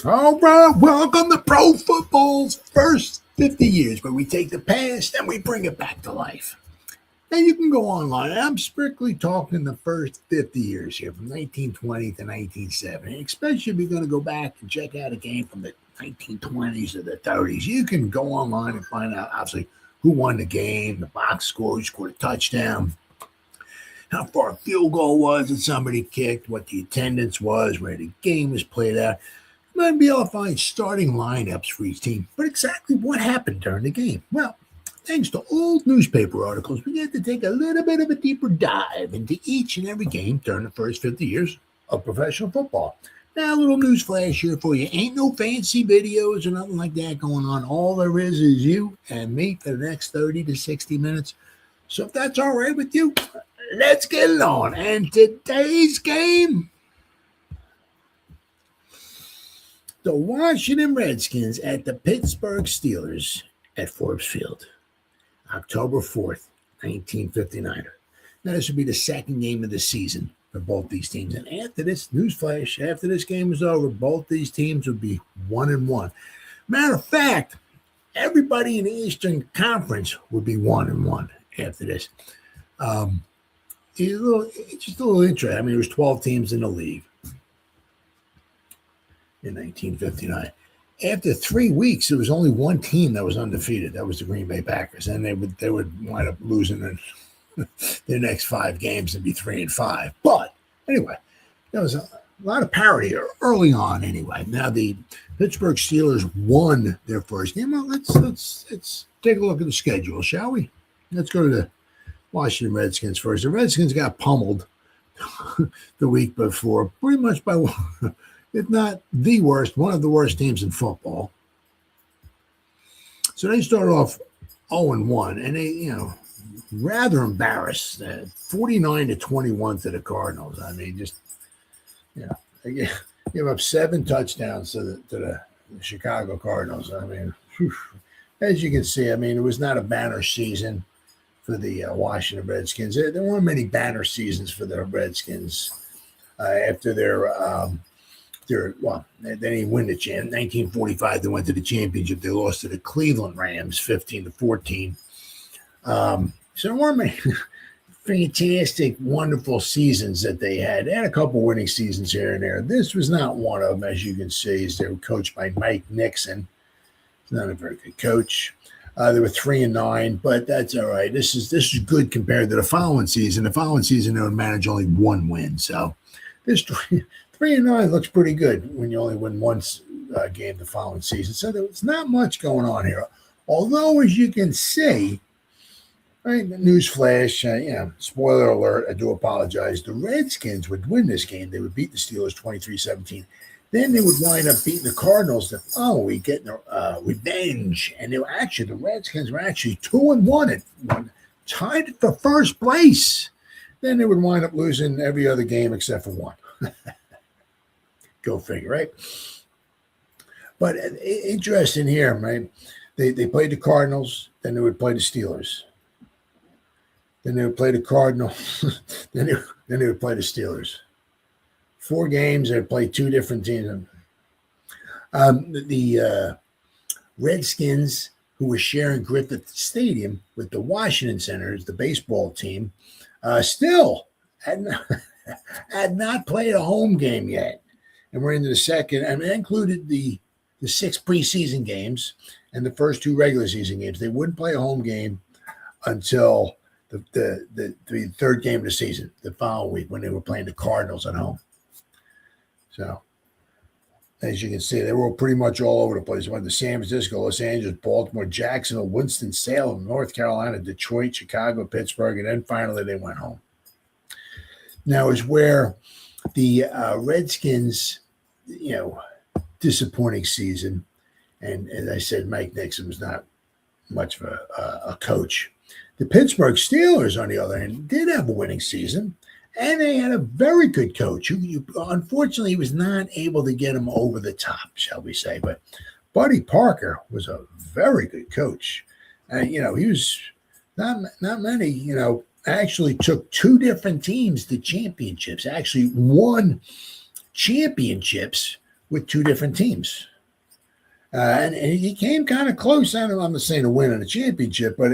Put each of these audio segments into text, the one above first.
All right, welcome to Pro Football's first 50 years, where we take the past and we bring it back to life. Now, you can go online. I'm strictly talking the first 50 years here, from 1920 to 1970, especially if you're going to go back and check out a game from the 1920s or the 30s. You can go online and find out, obviously, who won the game, the box score, who scored a touchdown, how far a field goal was that somebody kicked, what the attendance was, where the game was played out. You might be able to find starting lineups for each team, but exactly what happened during the game? Well, thanks to old newspaper articles, we get to take a little bit of a deeper dive into each and every game during the first 50 years of professional football. Now, a little news flash here for you. Ain't no fancy videos or nothing like that going on. All there is you and me for the next 30 to 60 minutes. So if that's all right with you, let's get it on. And today's game, the Washington Redskins at the Pittsburgh Steelers at Forbes Field, October 4th, 1959. Now, this would be the second game of the season for both these teams. And after this, newsflash, after this game is over, both these teams would be 1-1. Matter of fact, everybody in the Eastern Conference would be 1-1 after this. It's just a little interesting. I mean, there was 12 teams in the league in 1959. After 3 weeks, there was only one team that was undefeated. That was the Green Bay Packers, and they would wind up losing their next 5 games and be 3-5. But anyway, there was a lot of parity early on. Anyway, now the Pittsburgh Steelers won their first game. Well, let's take a look at the schedule, shall we? Let's go to the Washington Redskins first. The Redskins got pummeled the week before, pretty much by, if not the worst, one of the worst teams in football. So they started off 0-1, and they, rather embarrassed, 49-21 to the Cardinals. I mean, just, they give up 7 touchdowns to the Chicago Cardinals. I mean, as you can see, I mean, it was not a banner season for the Washington Redskins. There weren't many banner seasons for the Redskins after they didn't win the champ. 1945, they went to the championship. They lost to the Cleveland Rams, 15-14. So there weren't many fantastic, wonderful seasons that they had. They had a couple winning seasons here and there. This was not one of them, as you can see, as they were coached by Mike Nixon. He's not a very good coach. They were 3-9, but that's all right. This is good compared to the following season. The following season, they would manage only 1 win. So this 3-9 looks pretty good when you only win one game the following season. So there's not much going on here. Although, as you can see, right, newsflash, spoiler alert, I do apologize. The Redskins would win this game. They would beat the Steelers 23-17. Then they would wind up beating the Cardinals the following week, getting revenge. And the Redskins were actually 2-1 and tied for first place. Then they would wind up losing every other game except for one. Go figure, right? But interesting here, right? They played the Cardinals, then they would play the Steelers. Then they would play the Cardinals, then they would play the Steelers. 4 games, they played 2 different teams. The Redskins, who were sharing Griffith Stadium with the Washington Senators, the baseball team, still had not played a home game yet. And we're into the second, and it included the 6 preseason games and the first 2 regular season games. They wouldn't play a home game until the third game of the season, the following week, when they were playing the Cardinals at home. So, as you can see, they were pretty much all over the place. They went to San Francisco, Los Angeles, Baltimore, Jacksonville, Winston-Salem, North Carolina, Detroit, Chicago, Pittsburgh, and then finally they went home. Now is where the Redskins, disappointing season. And as I said, Mike Nixon was not much of a coach. The Pittsburgh Steelers, on the other hand, did have a winning season. And they had a very good coach who unfortunately was not able to get him over the top, shall we say. But Buddy Parker was a very good coach. And, he was not many, actually took 2 different teams to championships, actually won championships with two different teams. And he came kind of close. I'm not saying to win in a championship, but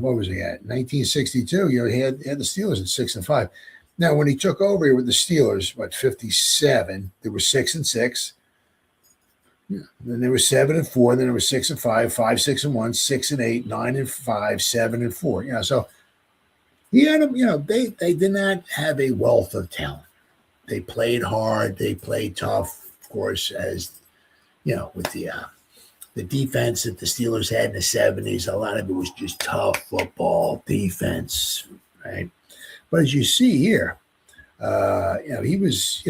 what was he at? 1962. He had the Steelers at 6-5. Now, when he took over here with the Steelers, 57? They were 6-6. Then they were 7-4. Then they were 6-5, 5-6-1, 6-8, 9-5, 7-4. So he had them. They did not have a wealth of talent. They played hard. They played tough, of course, as with the defense that the Steelers had in the 70s. A lot of it was just tough football defense, right? But as you see here, he was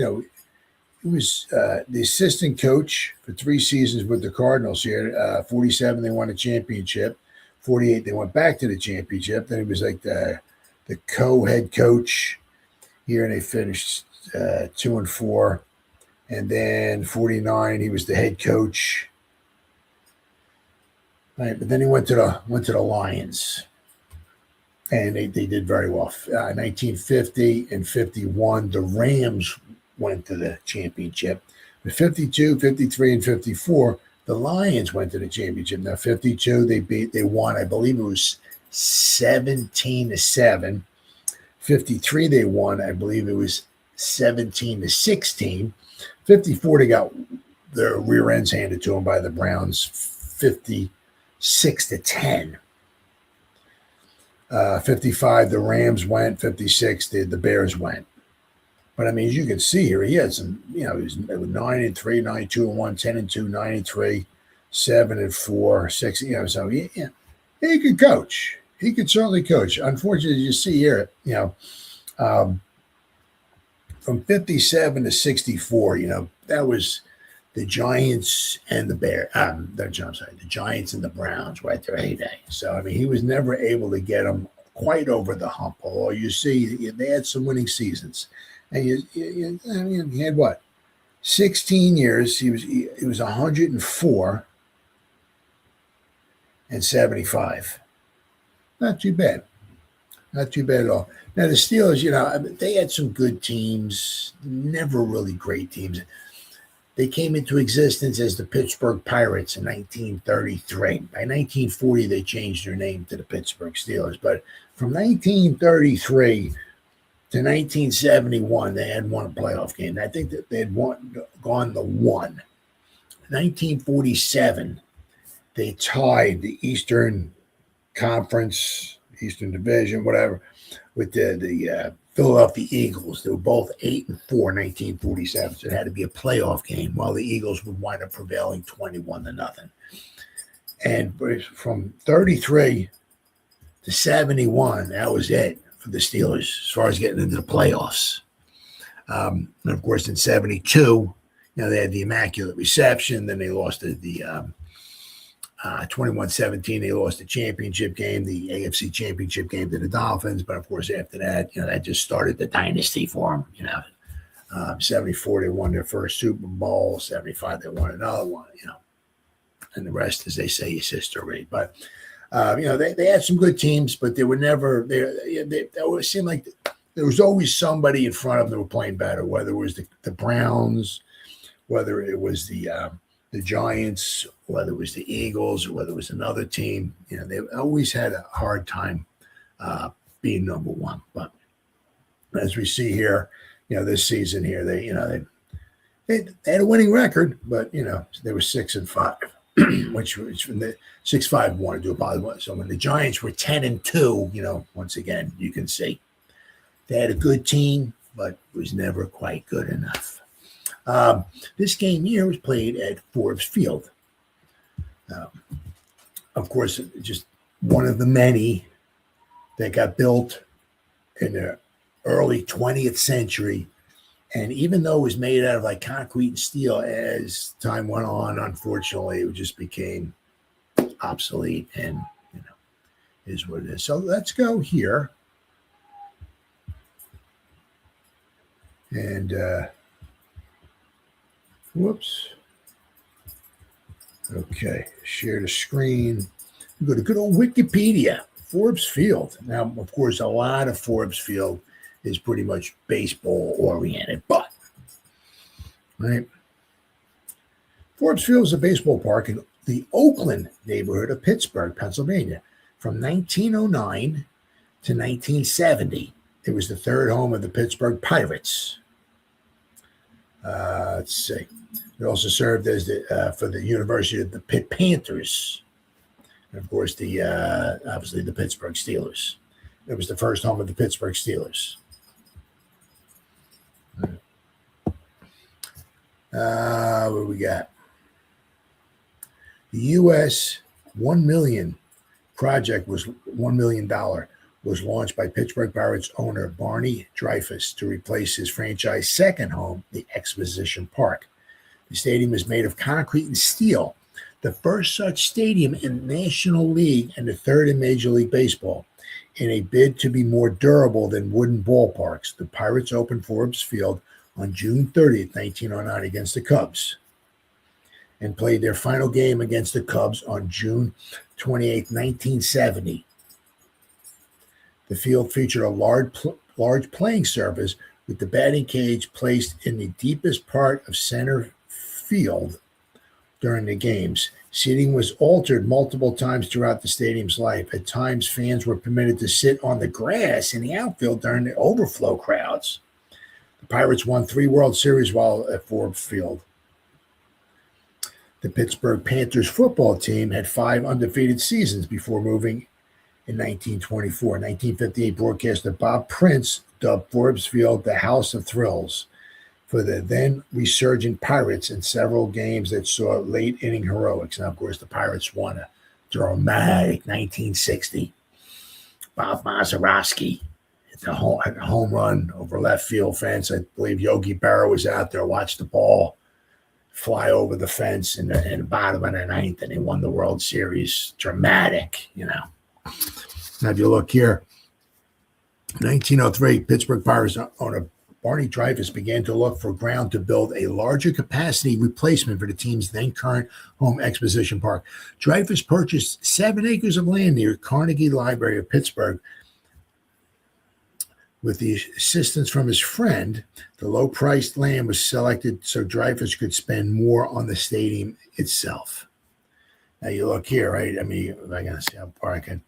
the assistant coach for 3 seasons with the Cardinals here. 47, they won a championship. 48, they went back to the championship. Then he was like the co-head coach here, and they finished 2-4. And then 49, he was the head coach. Right, but then he went to the Lions, and they did very well. 1950 and 51, the Rams went to the championship. But 52, 53, and 54, the Lions went to the championship. Now 52, they won. I believe it was 17-7. 53, they won. I believe it was 17-16. 54, they got their rear ends handed to them by the Browns, 56-10. 55, the Rams went. 56, the Bears went. But I mean, as you can see here, he had some. He was 9-3, 9-2-1, 10-2, 9-3, 7-4, 6. So he could coach. He could certainly coach. Unfortunately, you see here, from 57 to 64, that was the Giants and the the Giants and the Browns were at their heyday. So, I mean, he was never able to get them quite over the hump. Although you see, they had some winning seasons. And he had what? 16 years. He was 104 and 75. Not too bad. Not too bad at all. Now, the Steelers, they had some good teams, never really great teams. They came into existence as the Pittsburgh Pirates in 1933. By 1940, they changed their name to the Pittsburgh Steelers. But from 1933 to 1971, they had won a playoff game. I think that they had gone to 1. 1947, they tied the Eastern Conference, Eastern Division, whatever, with the Philadelphia Eagles. They were both 8-4 in 1947, so it had to be a playoff game, while the Eagles would wind up prevailing 21-0. And from 33 to 71, that was it for the Steelers as far as getting into the playoffs. And of course, in 72, they had the Immaculate Reception. Then they lost the 21-17, they lost the championship game, the AFC championship game to the Dolphins. But of course, after that, that just started the dynasty for them. 74, they won their first Super Bowl. 75, they won another one. And the rest, as they say, is history. But they had some good teams, but they were never. They always seemed like there was always somebody in front of them that were playing better. Whether it was the Browns, whether it was the Giants, whether it was the Eagles, or whether it was another team, they always had a hard time being number one. But as we see here, this season here, they had a winning record, but they were 6-5, which from the 6-5-1. I do apologize. So when the Giants were 10-2, once again, you can see they had a good team, but it was never quite good enough. This game here was played at Forbes Field. Of course, just one of the many that got built in the early 20th century. And even though it was made out of like concrete and steel, as time went on, unfortunately, it just became obsolete and, is what it is. So let's go here. And, whoops. Okay, share the screen. Go to good old Wikipedia, Forbes Field. Now, of course, a lot of Forbes Field is pretty much baseball oriented, but right. Forbes Field is a baseball park in the Oakland neighborhood of Pittsburgh, Pennsylvania. From 1909 to 1970, it was the third home of the Pittsburgh Pirates. Let's see. It also served as for the University of the Pitt Panthers, and of course obviously the Pittsburgh Steelers. It was the first home of the Pittsburgh Steelers. What do we got? The U.S. $1 million project was $1 million was launched by Pittsburgh Pirates owner Barney Dreyfuss to replace his franchise second home, the Exposition Park. The stadium is made of concrete and steel, the first such stadium in the National League and the third in Major League Baseball. In a bid to be more durable than wooden ballparks, the Pirates opened Forbes Field on June 30th, 1909 against the Cubs, and played their final game against the Cubs on June 28, 1970. The field featured a large playing surface with the batting cage placed in the deepest part of center field during the games. Seating was altered multiple times throughout the stadium's life. At times, fans were permitted to sit on the grass in the outfield during the overflow crowds. The Pirates won 3 World Series while at Forbes Field. The Pittsburgh Panthers football team had 5 undefeated seasons before moving in 1924. 1958, broadcaster Bob Prince dubbed Forbes Field the House of Thrills for the then resurgent Pirates in several games that saw late-inning heroics. And, of course, the Pirates won a dramatic 1960. Bob Mazeroski hit a home run over left field fence. I believe Yogi Berra was out there, watched the ball fly over the fence in the bottom of the ninth, and they won the World Series. Dramatic, you know. Now, if you look here, 1903, Pittsburgh Pirates owner Barney Dreyfuss began to look for ground to build a larger capacity replacement for the team's then current home Exposition Park. Dreyfuss purchased 7 acres of land near Carnegie Library of Pittsburgh. With the assistance from his friend, the low-priced land was selected so Dreyfuss could spend more on the stadium itself. Now you look here, right? I mean, if I can see how far I can,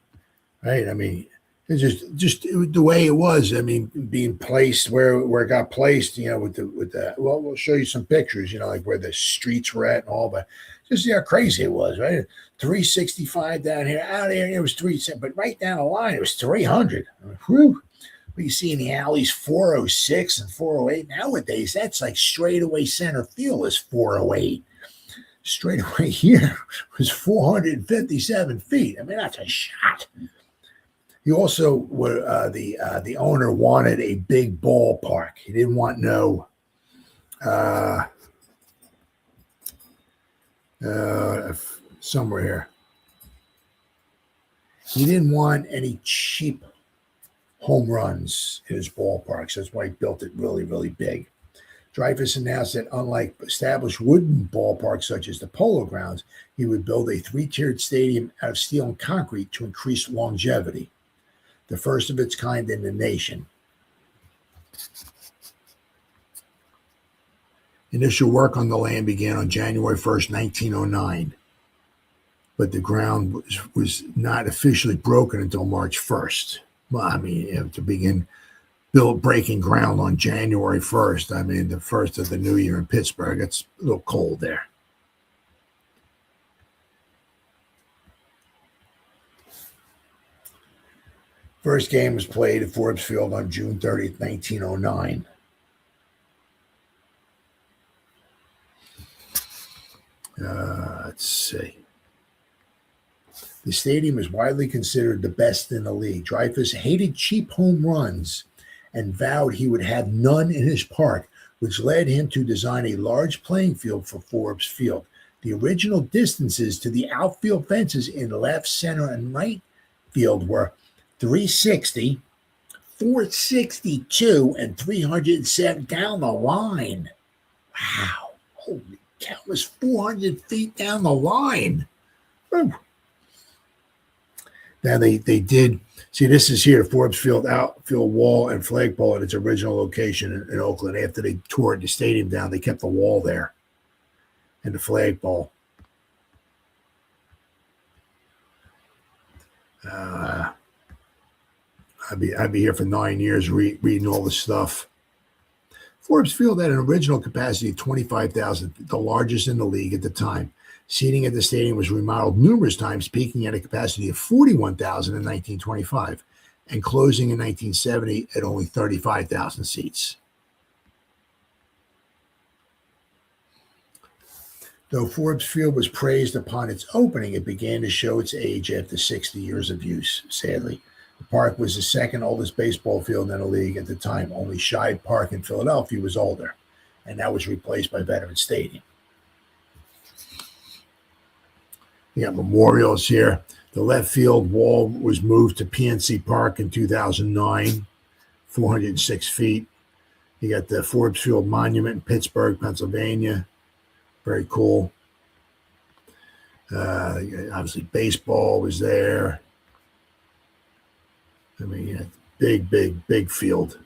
right? I mean, it's just the way it was. I mean, being placed where it got placed, you know, with the well, we'll show you some pictures, you know, like where the streets were at and all, but just see how crazy it was, right? 365 down here, out there, it was 300, but right down the line, it was 300. I mean, whew. What you see in the alleys, 406 and 408. Nowadays, that's like straightaway center field is 408. Straightaway here was 457 feet. I mean, that's a shot. He also, the owner wanted a big ballpark. He didn't want no somewhere here. He didn't want any cheap home runs in his ballparks. That's why he built it really, really big. Dreyfuss announced that unlike established wooden ballparks such as the Polo Grounds, he would build a 3-tiered stadium out of steel and concrete to increase longevity, the first of its kind in the nation. Initial work on the land began on January 1st, 1909, but the ground was not officially broken until March 1st. Well, I mean, you know, to begin breaking ground on January 1st, I mean, the first of the new year in Pittsburgh, it's a little cold there. First game was played at Forbes Field on June 30th, 1909. Let's see. The stadium is widely considered the best in the league. Dreyfuss hated cheap home runs and vowed he would have none in his park, which led him to design a large playing field for Forbes Field. The original distances to the outfield fences in left, center, and right field were 360, 462, and 307 down the line. Wow. Holy cow, it was 400 feet down the line. Woo. Now they did see, this is here, the Forbes Field outfield wall and flagpole at its original location in Oakland. After they tore the stadium down, they kept the wall there. and the flagpole. I'd be here for 9 years reading all this stuff. Forbes Field had an original capacity of 25,000, the largest in the league at the time. Seating at the stadium was remodeled numerous times, peaking at a capacity of 41,000 in 1925 and closing in 1970 at only 35,000 seats. Though Forbes Field was praised upon its opening, it began to show its age after 60 years of use, sadly. The park was the second oldest baseball field in the league at the time. Only Shibe Park in Philadelphia was older, and that was replaced by Veterans Stadium. You got memorials here. The left field wall was moved to PNC Park in 2009, 406 feet. You got the Forbes Field Monument in Pittsburgh, Pennsylvania. Very cool. Obviously, baseball was there. I mean, yeah, big field.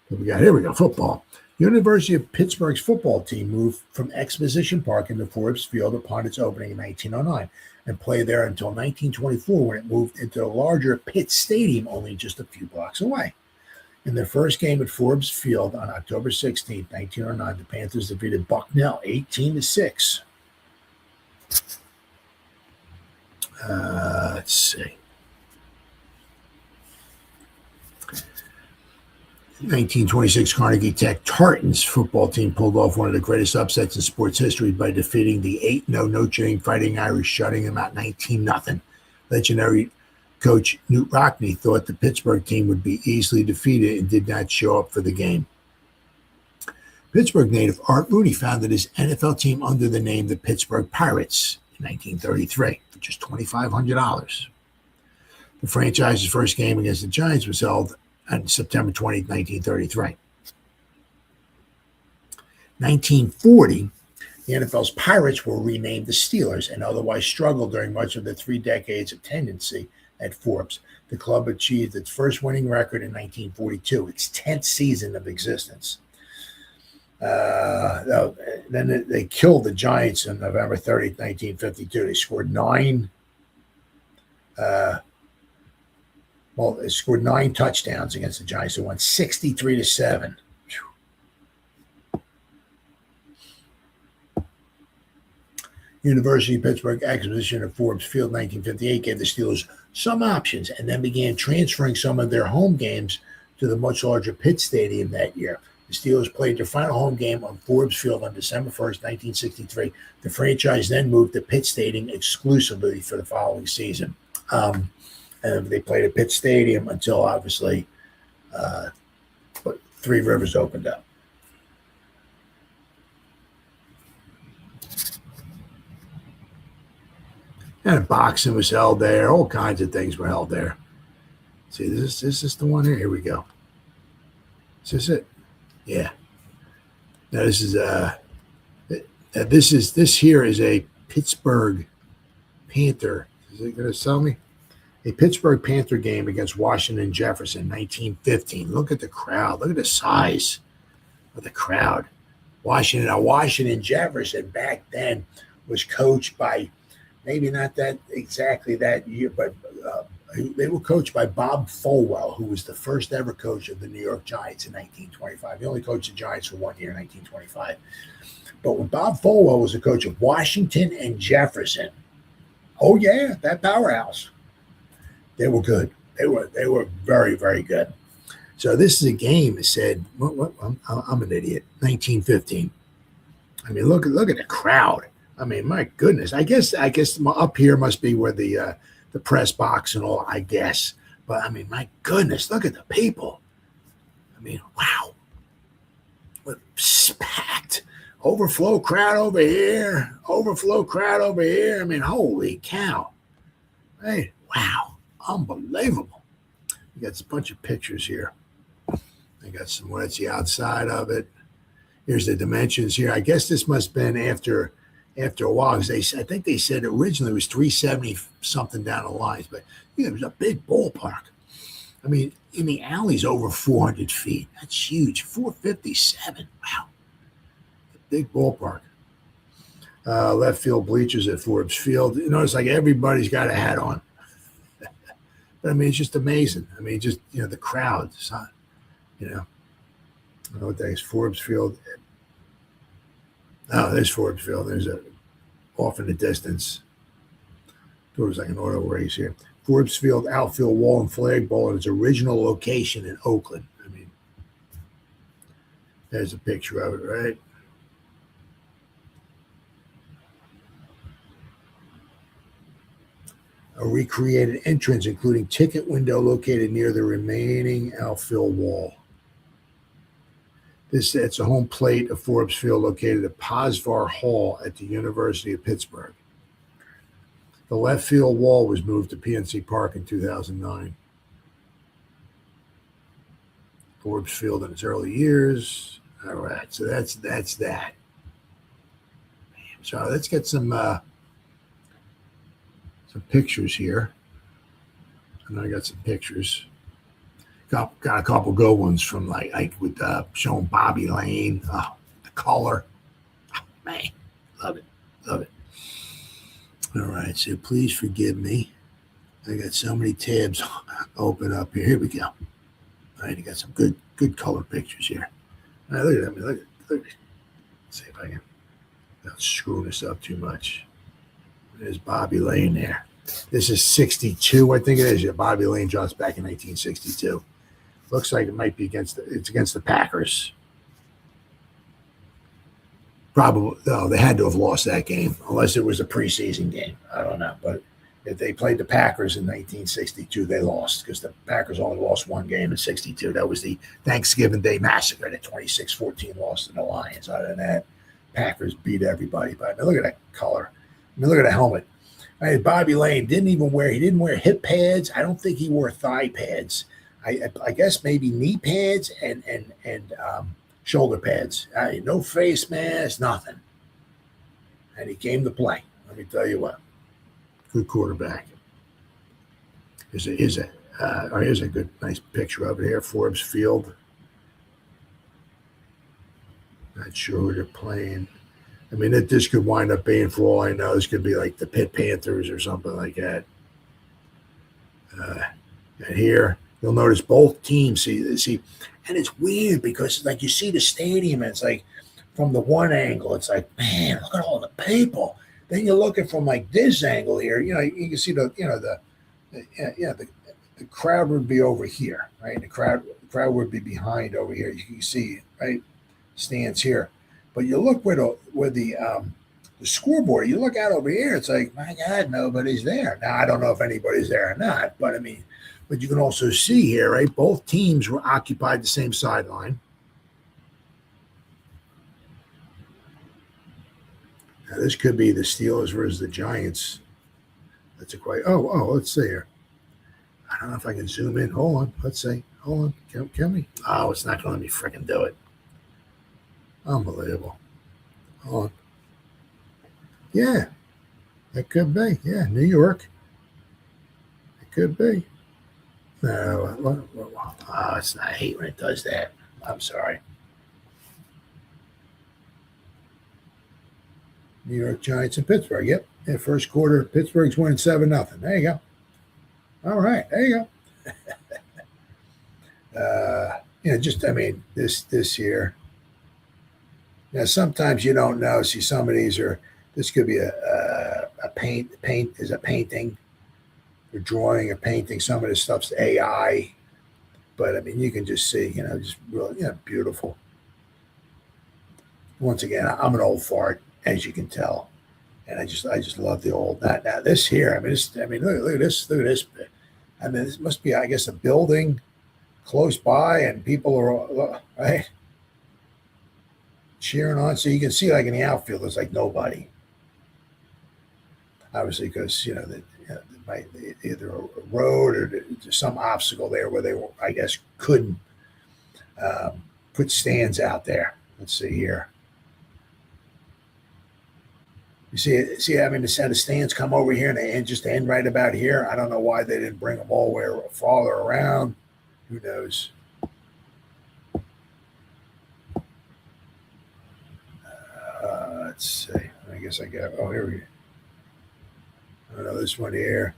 Here we go, football. University of Pittsburgh's football team moved from Exposition Park into Forbes Field upon its opening in 1909 and played there until 1924 when it moved into the larger Pitt Stadium only just a few blocks away. In their first game at Forbes Field on October 16, 1909, the Panthers defeated Bucknell 18-6. Let's see. 1926 Carnegie Tech Tartans football team pulled off one of the greatest upsets in sports history by defeating the 8-0 Notre Dame Fighting Irish, shutting them out 19-0. Legendary coach Knute Rockne thought the Pittsburgh team would be easily defeated and did not show up for the game. Pittsburgh native Art Rooney founded his NFL team under the name the Pittsburgh Pirates in 1933 for just $2,500. The franchise's first game against the Giants was held on September 20, 1933. 1940, the NFL's Pirates were renamed the Steelers and otherwise struggled during much of the 3 decades of tendency at Forbes. The club achieved its first winning record in 1942, its 10th season of existence. Then they killed the Giants on November 30th, 1952. They scored they scored 9 touchdowns against the Giants. They won 63-7. University of Pittsburgh acquisition of Forbes Field 1958 gave the Steelers some options and then began transferring some of their home games to the much larger Pitt Stadium that year. The Steelers played their final home game on Forbes Field on December 1st, 1963. The franchise then moved to Pitt Stadium exclusively for the following season. And they played at Pitt Stadium until, obviously, Three Rivers opened up. And boxing was held there. All kinds of things were held there. See, this is the one here. Here we go. Is this it? Yeah. Now this here is a Pittsburgh Panther. Is it going to sell me? A Pittsburgh Panther game against Washington Jefferson, 1915. Look at the crowd. Look at the size of the crowd. Washington Jefferson back then was coached by, maybe not that exactly that year, but they were coached by Bob Folwell, who was the first ever coach of the New York Giants in 1925. He only coached the Giants for 1 year in 1925. But when Bob Folwell was the coach of Washington and Jefferson, oh yeah, that powerhouse. They were good. They were very, very good. So this is a game that said, I'm an idiot. 1915. I mean, look at the crowd. I mean, my goodness. I guess up here must be where the press box and all, I guess. But I mean, my goodness, look at the people. I mean, wow. Packed. Overflow crowd over here. Overflow crowd over here. I mean, holy cow. Hey, wow. Unbelievable. We got a bunch of pictures here. I got some, that's the outside of it. Here's the dimensions here. I guess this must have been after a while, because I think they said originally it was 370 something down the lines, but yeah, it was a big ballpark. I mean, in the alley's over 400 feet. That's huge. 457. Wow. A big ballpark. Left field bleachers at Forbes Field. You notice like everybody's got a hat on. But I mean, it's just amazing. I mean, just, the crowd, you know, I don't know what that is. Forbes Field. Oh, there's Forbes Field. There's off in the distance. It was like an auto race here. Forbes Field outfield wall and flagpole at its original location in Oakland. I mean, there's a picture of it, right? A recreated entrance, including ticket window located near the remaining outfield wall. It's a home plate of Forbes Field located at Posvar Hall at the University of Pittsburgh. The left field wall was moved to PNC Park in 2009. Forbes Field in its early years. All right, so that's that. So let's get some pictures here. And I got some pictures. Got a couple good ones from like with showing Bobby Lane. Oh, the color. Oh, man, love it. All right, so please forgive me. I got so many tabs open up here. Here we go. All right, you got some good color pictures here. All right, look at that. Look at. Let's see if I can not screw this up too much. There's Bobby Lane there. This is 62, I think it is. Yeah, Bobby Lane drops back in 1962. Looks like it might be against the Packers. Probably, no, they had to have lost that game, unless it was a preseason game. I don't know. But if they played the Packers in 1962, they lost because the Packers only lost one game in 62. That was the Thanksgiving Day Massacre, the 26-14 loss to the Lions. Other than that, Packers beat everybody. But I mean, look at that color. I mean, look at the helmet. I mean, Bobby Lane didn't wear hip pads. I don't think he wore thigh pads. I guess maybe knee pads and shoulder pads. No face mask, nothing. And he came to play. Let me tell you what. Good quarterback. Here's a good, nice picture of it here. Forbes Field. Not sure who they're playing. I mean, this could wind up being, for all I know, this could be like the Pitt Panthers or something like that. And here, you'll notice both teams see, and it's weird because like you see the stadium, and it's like from the one angle, it's like, man, look at all the people. Then you look at from like this angle here, you can see the crowd would be over here, right? The crowd would be behind over here. You can see, right, stands here. But you look where the scoreboard, you look out over here, it's like, my God, nobody's there. Now, I don't know if anybody's there or not, but I mean, but you can also see here, right, both teams were occupied the same sideline. Now, this could be the Steelers versus the Giants. That's let's see here. I don't know if I can zoom in. Hold on. Let's see. Hold on. Can we? Oh, it's not going to let me freaking do it. Unbelievable. Hold on. Yeah, it could be. Yeah, New York. It could be. No, it's not. I hate when it does that. I'm sorry. New York Giants and Pittsburgh. Yep. Yeah, first quarter, Pittsburgh's winning 7-0. There you go. All right. There you go. This here. Now, sometimes you don't know. See, some of these this could be a paint is a painting. You're drawing a painting. Some of this stuff's AI. But, I mean, you can just see, just really, beautiful. Once again, I'm an old fart, as you can tell. And I just love the old. Now this here, look at this. I mean, this must be, I guess, a building close by, and people are, right, cheering on. So you can see, like, in the outfield, there's like nobody. Obviously, because, either a road or there's some obstacle there where they, I guess, couldn't put stands out there. Let's see here. You see, I mean, the set of stands come over here and just end right about here. I don't know why they didn't bring them all the way farther around. Who knows? Let's see. Let me guess I got. Oh, here we go. I know this one here.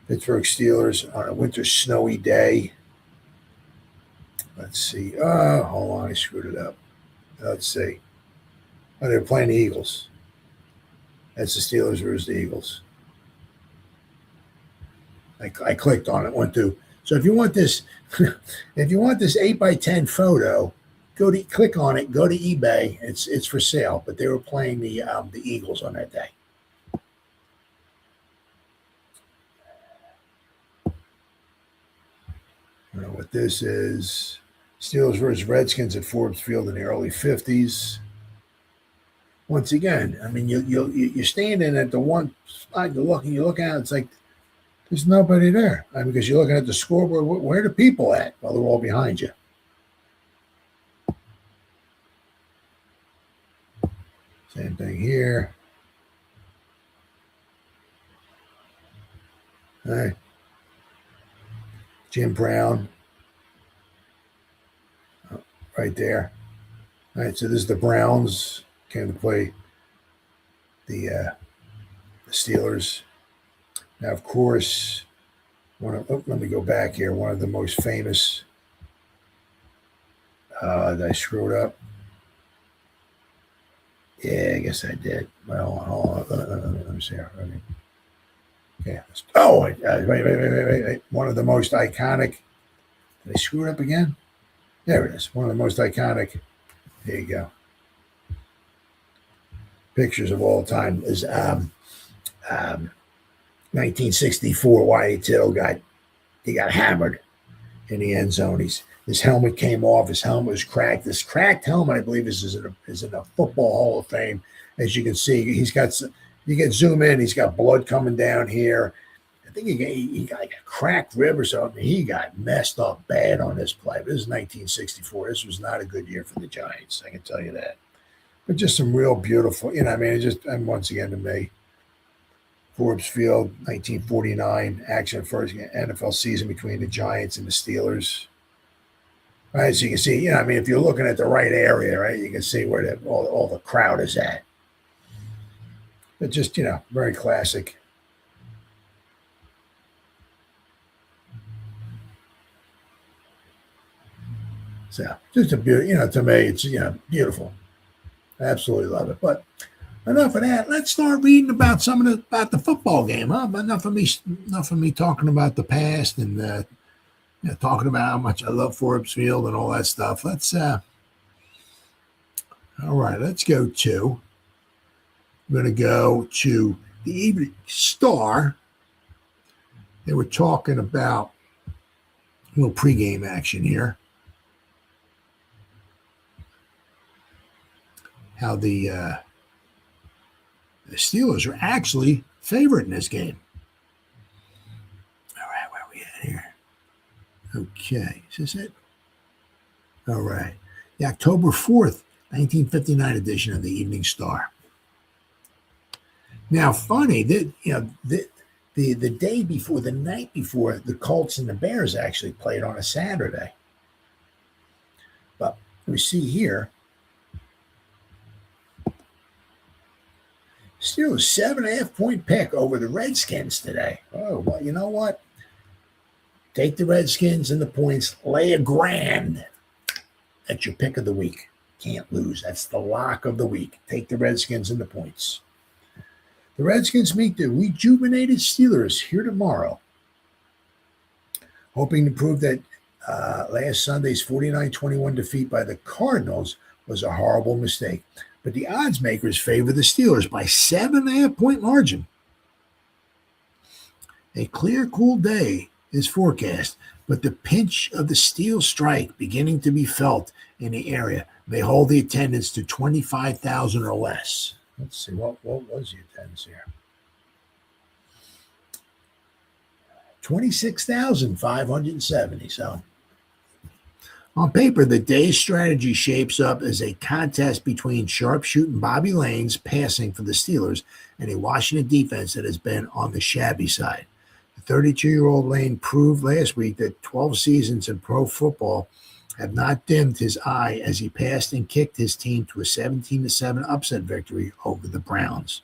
Pittsburgh Steelers on a winter snowy day. Let's see. Oh, hold on. I screwed it up. Let's see. Oh, they're playing the Eagles. That's the Steelers versus the Eagles. I clicked on it. Went to. So if you want this, if you want this 8x10 photo, click on it. Go to eBay. It's for sale. But they were playing the Eagles on that day. I don't know what this is. Steelers versus Redskins at Forbes Field in the early 50s. Once again, I mean, you're standing at the one spot, you look out, it's like there's nobody there. I mean, because you're looking at the scoreboard, where are the people at? Well, they're all behind you. Same thing here. All right. Jim Brown. Oh, right there. All right, so this is the Browns. Came to play the Steelers. Now, of course, let me go back here. One of the most famous. Did I screw it up? Yeah, I guess I did. Well, hold on. Let me see here. Okay. Oh, wait. One of the most iconic. Did I screw it up again? There it is. One of the most iconic. There you go. Pictures of all time is 1964. Waddy Tittle got hammered in the end zone. His helmet came off. His helmet was cracked. This cracked helmet, I believe, is in the Football Hall of Fame. As you can see, you can zoom in. He's got blood coming down here. I think he got like a cracked rib or something. He got messed up bad on this play. But this is 1964. This was not a good year for the Giants. I can tell you that. But just some real beautiful, and once again to me, Forbes Field, 1949, action first NFL season between the Giants and the Steelers. All right, so you can see, if you're looking at the right area, right, you can see where all the crowd is at. But just, very classic. So just a beautiful, to me, it's, beautiful. Absolutely love it. But enough of that. Let's start reading about about the football game, huh? But enough of me talking about the past and talking about how much I love Forbes Field and all that stuff. Let's all right, let's go to. We're going to go to the Evening Star. They were talking about a little pregame action here. How the Steelers are actually favored in this game. All right, where are we at here? Okay, is this it? All right. The October 4th, 1959 edition of the Evening Star. Now, funny that the day before, the night before, the Colts and the Bears actually played on a Saturday. But we see here, Steelers 7.5-point pick over the Redskins today. Oh, well, you know what? Take the Redskins and the points. Lay $1,000. That's your pick of the week. Can't lose. That's the lock of the week. Take the Redskins and the points. The Redskins meet the rejuvenated Steelers here tomorrow, hoping to prove that last Sunday's 49-21 defeat by the Cardinals was a horrible mistake. But the odds makers favor the Steelers by 7.5-point margin. A clear, cool day is forecast, but the pinch of the steel strike beginning to be felt in the area may hold the attendance to 25,000 or less. Let's see, what was the attendance here? 26,570. So on paper, the day's strategy shapes up as a contest between sharpshooting Bobby Lane's passing for the Steelers and a Washington defense that has been on the shabby side. The 32-year-old Lane proved last week that 12 seasons in pro football have not dimmed his eye as he passed and kicked his team to a 17-7 upset victory over the Browns.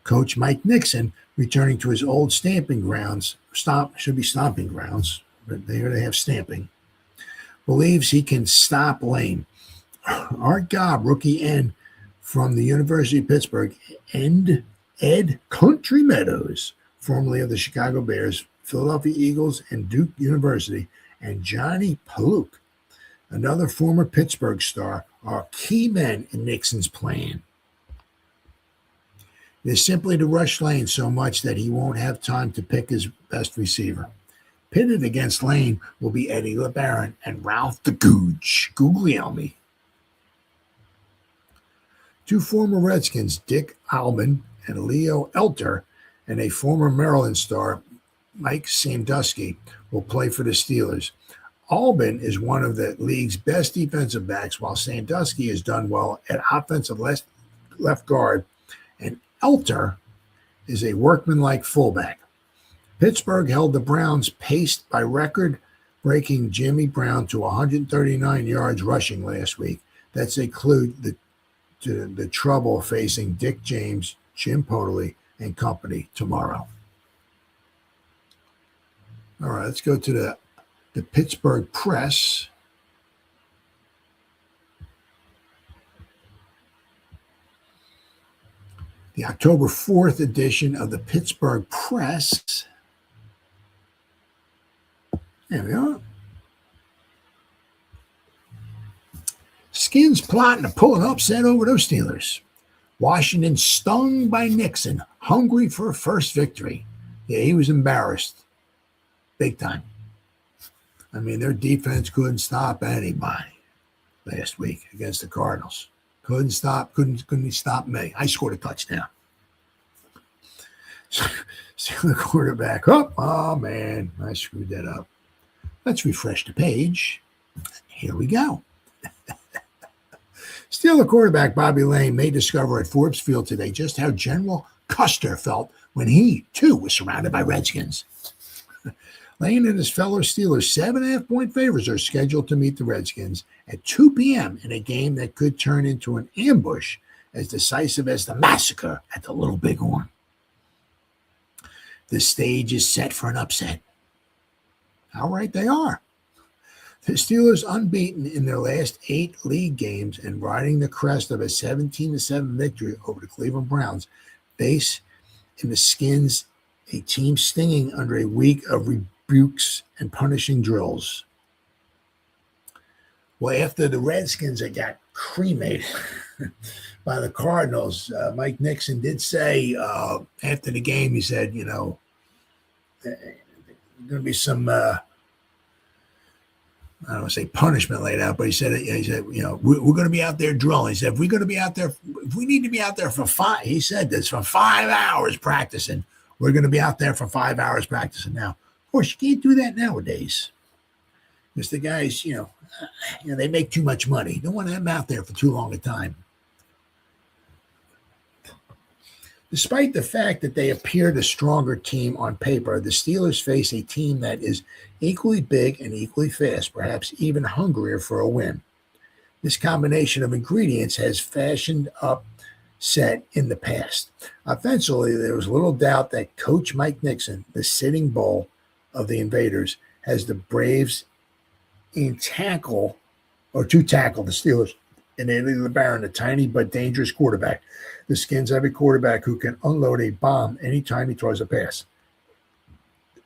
Coach Mike Nixon, returning to his old stomping grounds, but there they have stamping, believes he can stop Lane. Art Gobb, rookie end from the University of Pittsburgh, and Ed Country Meadows, formerly of the Chicago Bears, Philadelphia Eagles, and Duke University, and Johnny Paluk, another former Pittsburgh star, are key men in Nixon's plan. It is simply to rush Lane so much that he won't have time to pick his best receiver. Pitted against Lane will be Eddie LeBaron and Ralph the Gooch Guglielmi. Two former Redskins, Dick Alban and Leo Elter, and a former Maryland star, Mike Sandusky, will play for the Steelers. Alban is one of the league's best defensive backs, while Sandusky has done well at offensive left guard, and Elter is a workmanlike fullback. Pittsburgh held the Browns paced by record-breaking Jimmy Brown to 139 yards rushing last week. That's a clue to the trouble facing Dick James, Jim Podoley, and company tomorrow. All right, let's go to the Pittsburgh Press. The October 4th edition of the Pittsburgh Press. There we are. Skins plotting to pull an upset over those Steelers. Washington stung by Nixon, hungry for a first victory. Yeah, he was embarrassed. Big time. I mean, their defense couldn't stop anybody last week against the Cardinals. Couldn't stop me. I scored a touchdown. Still the quarterback. Oh, man, I screwed that up. Let's refresh the page. Here we go. Still the quarterback, Bobby Lane, may discover at Forbes Field today just how General Custer felt when he, too, was surrounded by Redskins. Lane and his fellow Steelers, 7.5-point favorites, are scheduled to meet the Redskins at 2 p.m. in a game that could turn into an ambush as decisive as the massacre at the Little Bighorn. The stage is set for an upset. How right they are. The Steelers, unbeaten in their last 8 league games and riding the crest of a 17-7 victory over the Cleveland Browns, face in the Skins a team stinging under a week of rebukes and punishing drills. Well, after the Redskins had got cremated by the Cardinals, Mike Nixon did say after the game, he said, there's going to be some, I don't want to say punishment laid out, but he said, we're going to be out there drilling. He said, if we need to be out there for 5, he said this, for 5 hours practicing, we're going to be out there for 5 hours practicing. Now, of course, you can't do that nowadays because the guys, they make too much money. You don't want to have them out there for too long a time. Despite the fact that they appeared a stronger team on paper, the Steelers face a team that is equally big and equally fast, perhaps even hungrier for a win. This combination of ingredients has fashioned up set in the past. Offensively, there was little doubt that Coach Mike Nixon, the sitting bull of the Invaders, has the Braves to tackle the Steelers and Eddie LeBaron, a tiny but dangerous quarterback. The Skins have a quarterback who can unload a bomb anytime he throws a pass.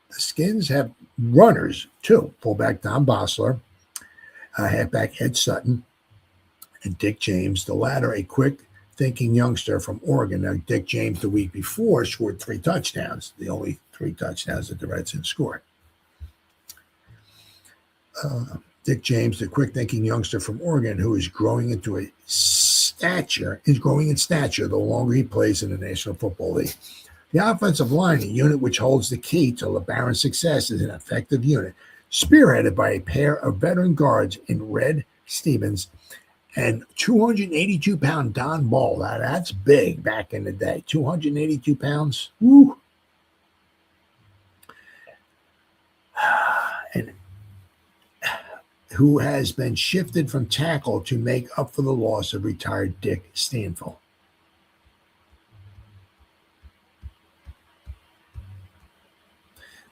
The Skins have runners, too. Fullback Don Bossler, halfback Ed Sutton, and Dick James, the latter a quick-thinking youngster from Oregon. Now, Dick James the week before scored 3 touchdowns, the only 3 touchdowns that the Redskins scored. Dick James, the quick-thinking youngster from Oregon, who is growing in stature the longer he plays in the National Football League. The offensive line, a unit which holds the key to LeBaron's success, is an effective unit, spearheaded by a pair of veteran guards in Red Stevens and 282-pound Don Ball. Now, that's big back in the day. 282 pounds. Woo! And who has been shifted from tackle to make up for the loss of retired Dick Stanfill.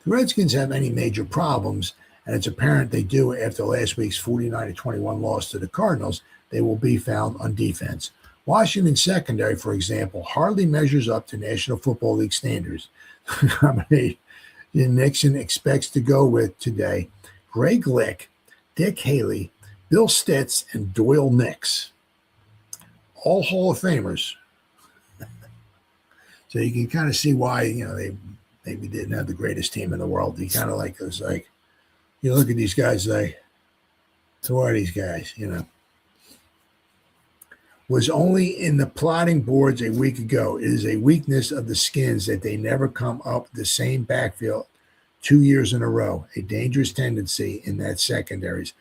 The Redskins have any major problems, and it's apparent they do after last week's 49-21 loss to the Cardinals. They will be found on defense. Washington's secondary, for example, hardly measures up to National Football League standards. Nixon expects to go with today Greg Lick, Dick Haley, Bill Stitz, and Doyle Nix. All Hall of Famers. So you can kind of see why, they maybe didn't have the greatest team in the world. You kind of like, it was like, you look at these guys, like, who are these guys, Was only in the plotting boards a week ago. It is a weakness of the Skins that they never come up with the same backfield 2 years in a row. A dangerous tendency in that secondaries,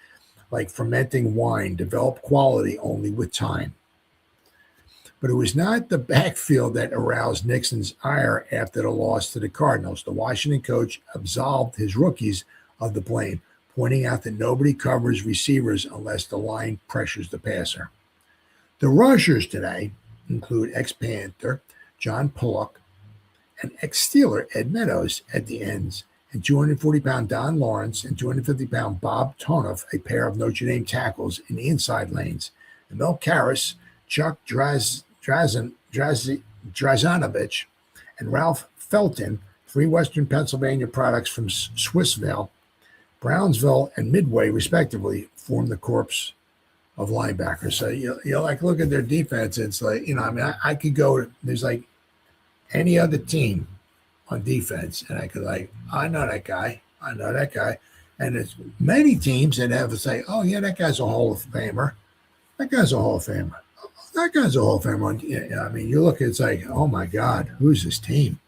like fermenting wine, develop quality only with time. But it was not the backfield that aroused Nixon's ire after the loss to the Cardinals. The Washington coach absolved his rookies of the blame, pointing out that nobody covers receivers unless the line pressures the passer. The rushers today include ex-Panther John Pollock and ex-Steeler Ed Meadows at the ends, and 240-pound Don Lawrence and 250-pound Bob Tonoff, a pair of Notre Dame tackles in the inside lanes. And Mel Karras, Chuck Drazanovich, and Ralph Felton, three Western Pennsylvania products from Swissvale, Brownsville, and Midway, respectively, form the corps of linebackers. So you like look at their defense. It's like, I could go. There's like any other team on defense, and I could I know that guy, and there's many teams that have to say, oh yeah, that guy's a Hall of Famer, that guy's a Hall of Famer, that guy's a Hall of Famer. You look, it's like, oh my God, who's this team?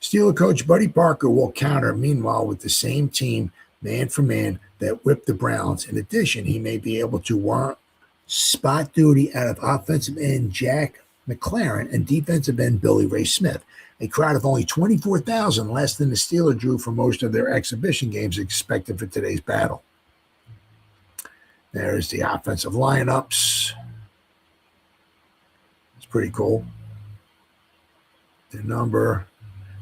Steeler coach Buddy Parker will counter, meanwhile, with the same team, man for man, that whipped the Browns. In addition, he may be able to warrant spot duty out of offensive end Jack McLaren and defensive end Billy Ray Smith. A crowd of only 24,000, less than the Steelers drew for most of their exhibition games expected for today's battle. There's the offensive lineups. It's pretty cool. The number.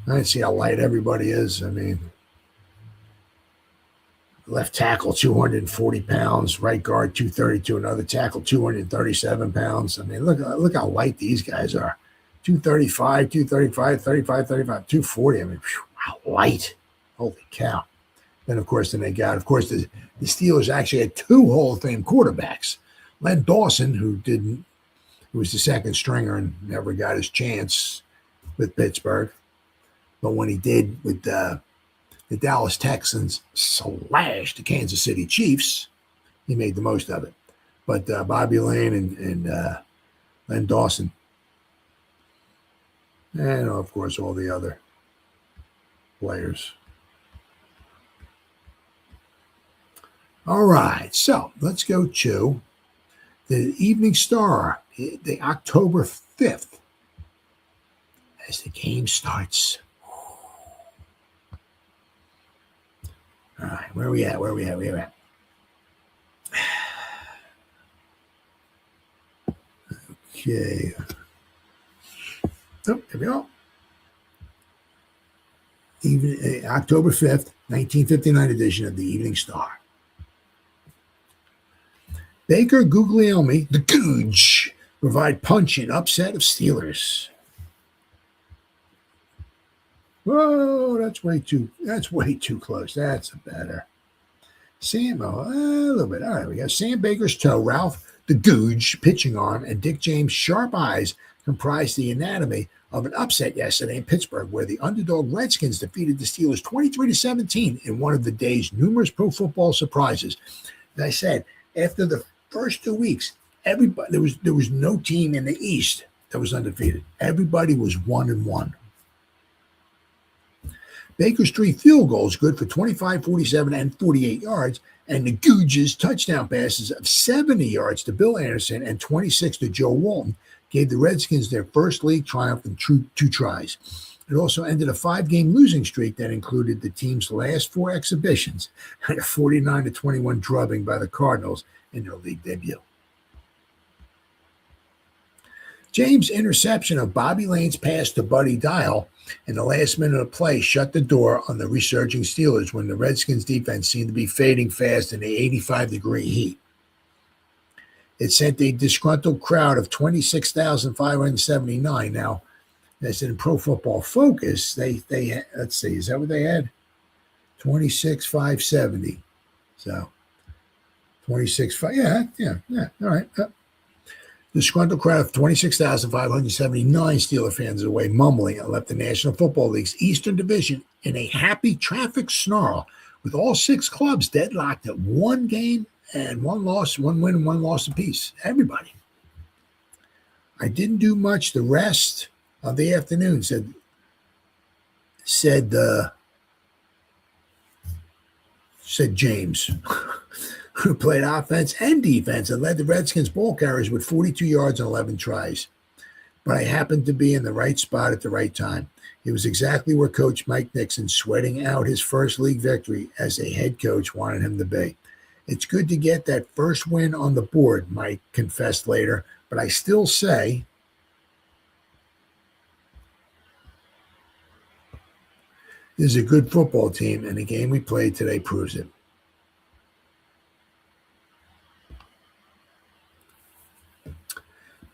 I can see how light everybody is. Left tackle, 240 pounds. Right guard, 232. Another tackle, 237 pounds. Look how light these guys are. 235, 235, 35, 35, 240. How light. Holy cow. Then they got, the Steelers actually had two Hall of Fame quarterbacks. Len Dawson, who was the second stringer and never got his chance with Pittsburgh. But when he did with the Dallas Texans slash the Kansas City Chiefs, he made the most of it. But Bobby Lane and Len Dawson, and of course all the other players. All right, so let's go to the Evening Star, the October 5th, as the game starts. All right, where are we at? Okay. Oh, here we go. October 5th, 1959 edition of the Evening Star. Baker Guglielmi, the Googe, provide punch in upset of Steelers. Whoa, that's way too close. That's better. Sam, a little bit. All right, we got Sam Baker's toe, Ralph the Googe pitching arm, and Dick James' sharp eyes comprised the anatomy of an upset yesterday in Pittsburgh, where the underdog Redskins defeated the Steelers 23-17 in one of the day's numerous pro football surprises. As I said, after the first 2 weeks, everybody there was no team in the East that was undefeated. Everybody was 1-1. Baker's 3 field goals, good for 25, 47, and 48 yards, and the Googe's touchdown passes of 70 yards to Bill Anderson and 26 to Joe Walton gave the Redskins their first league triumph in two tries. It also ended a 5-game losing streak that included the team's last 4 exhibitions and a 49-21 drubbing by the Cardinals in their league debut. James' interception of Bobby Lane's pass to Buddy Dial in the last minute of play shut the door on the resurging Steelers when the Redskins defense seemed to be fading fast in the 85-degree heat. It sent a disgruntled crowd of 26,579. Now, that's in Pro Football Focus. They let's see, is that what they had? 26,570. So 26,500. Yeah. All right. Disgruntled crowd of 26,579 Steeler fans away, mumbling, and left the National Football League's Eastern Division in a happy traffic snarl, with all 6 clubs deadlocked at 1 game and 1 loss, 1 win, and 1 loss apiece. Everybody. I didn't do much the rest of the afternoon, said James, who played offense and defense and led the Redskins ball carriers with 42 yards and 11 tries. But I happened to be in the right spot at the right time. It was exactly where Coach Mike Nixon, sweating out his first league victory as a head coach, wanted him to be. It's good to get that first win on the board, Mike confessed later, but I still say this is a good football team, and the game we played today proves it.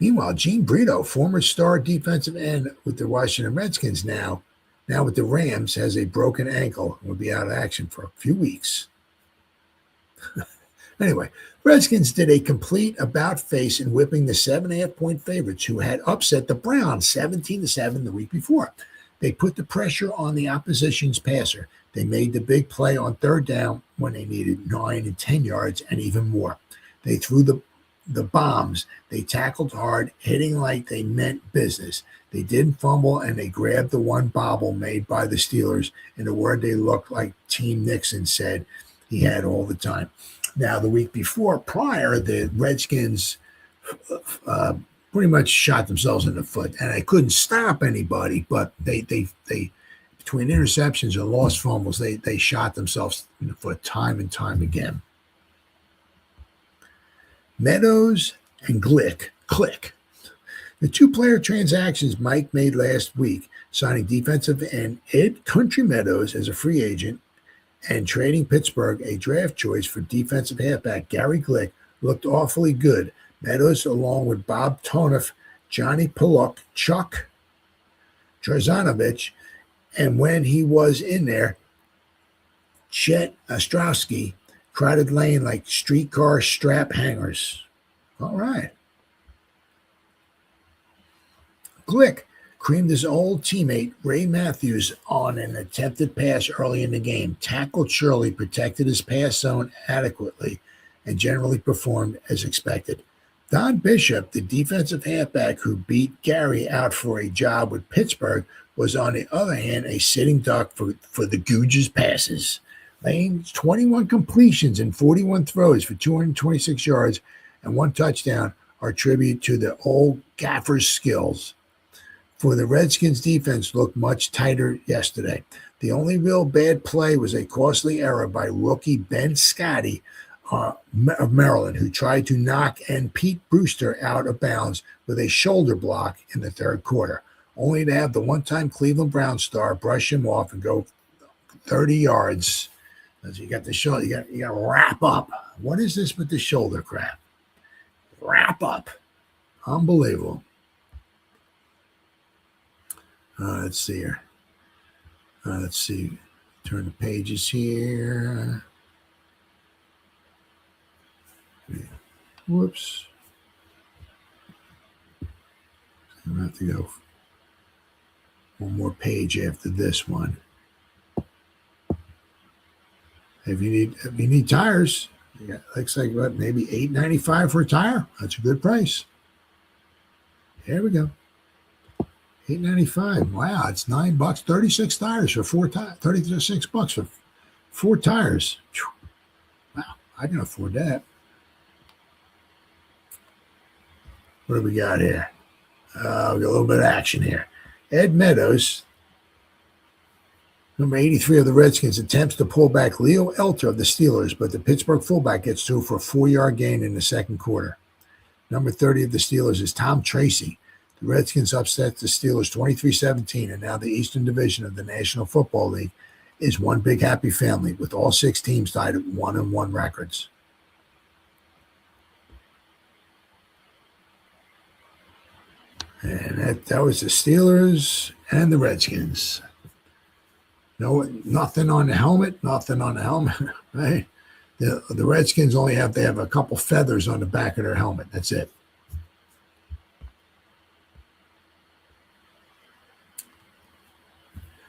Meanwhile, Gene Brito, former star defensive end with the Washington Redskins, now with the Rams, has a broken ankle and will be out of action for a few weeks. Anyway, Redskins did a complete about-face in whipping the 7.5-point favorites, who had upset the Browns 17-7 the week before. They put the pressure on the opposition's passer. They made the big play on third down when they needed 9 and 10 yards and even more. They threw the bombs. They tackled hard, hitting like they meant business. They didn't fumble, and they grabbed the one bobble made by the Steelers. In a word, they looked like Team Nixon said he had all the time. Now, the week prior, the Redskins pretty much shot themselves in the foot, and they couldn't stop anybody, but they between interceptions and lost fumbles, they shot themselves in the foot time and time again. Meadows and Click. The 2-player transactions Mike made last week, signing defensive end Ed Country Meadows as a free agent and trading Pittsburgh a draft choice for defensive halfback Gary Glick, looked awfully good. Meadows, along with Bob Toneff, Johnny Pollock, Chuck Jarzanovich, and when he was in there, Chet Ostrowski, crowded lane like streetcar strap hangers. All right. Glick creamed his old teammate Ray Matthews on an attempted pass early in the game, tackled Shirley, protected his pass zone adequately, and generally performed as expected. Don Bishop, the defensive halfback who beat Gary out for a job with Pittsburgh, was on the other hand a sitting duck for the Googe's passes. Lane's 21 completions and 41 throws for 226 yards and 1 touchdown are tribute to the old gaffer's skills. For the Redskins, defense looked much tighter yesterday. The only real bad play was a costly error by rookie Ben Scotty of Maryland, who tried to knock Pete Brewster out of bounds with a shoulder block in the third quarter, only to have the one-time Cleveland Browns star brush him off and go 30 yards. As you got the shoulder, you got to wrap up. What is this with the shoulder crap? Wrap up. Unbelievable. Let's see here. Let's see. Turn the pages here. Whoops. I'm going to have to go one more page after this one. If you need tires, yeah, looks like what, maybe $8.95 for a tire. That's a good price. There we go. $8.95. Wow, it's $9. 36 tires for 4 tires. $36 for 4 tires. Wow, I can afford that. What do we got here? We got a little bit of action here. Ed Meadows, Number 83 of the Redskins attempts to pull back Leo Elter of the Steelers, but the Pittsburgh fullback gets through for a 4-yard gain in the second quarter. Number 30 of the Steelers is Tom Tracy. The Redskins upset the Steelers 23-17, and now the Eastern Division of the National Football League is one big happy family, with all 6 teams tied at 1-1 records. And that was the Steelers and the Redskins. Nothing on the helmet, right? The Redskins only have a couple feathers on the back of their helmet. That's it.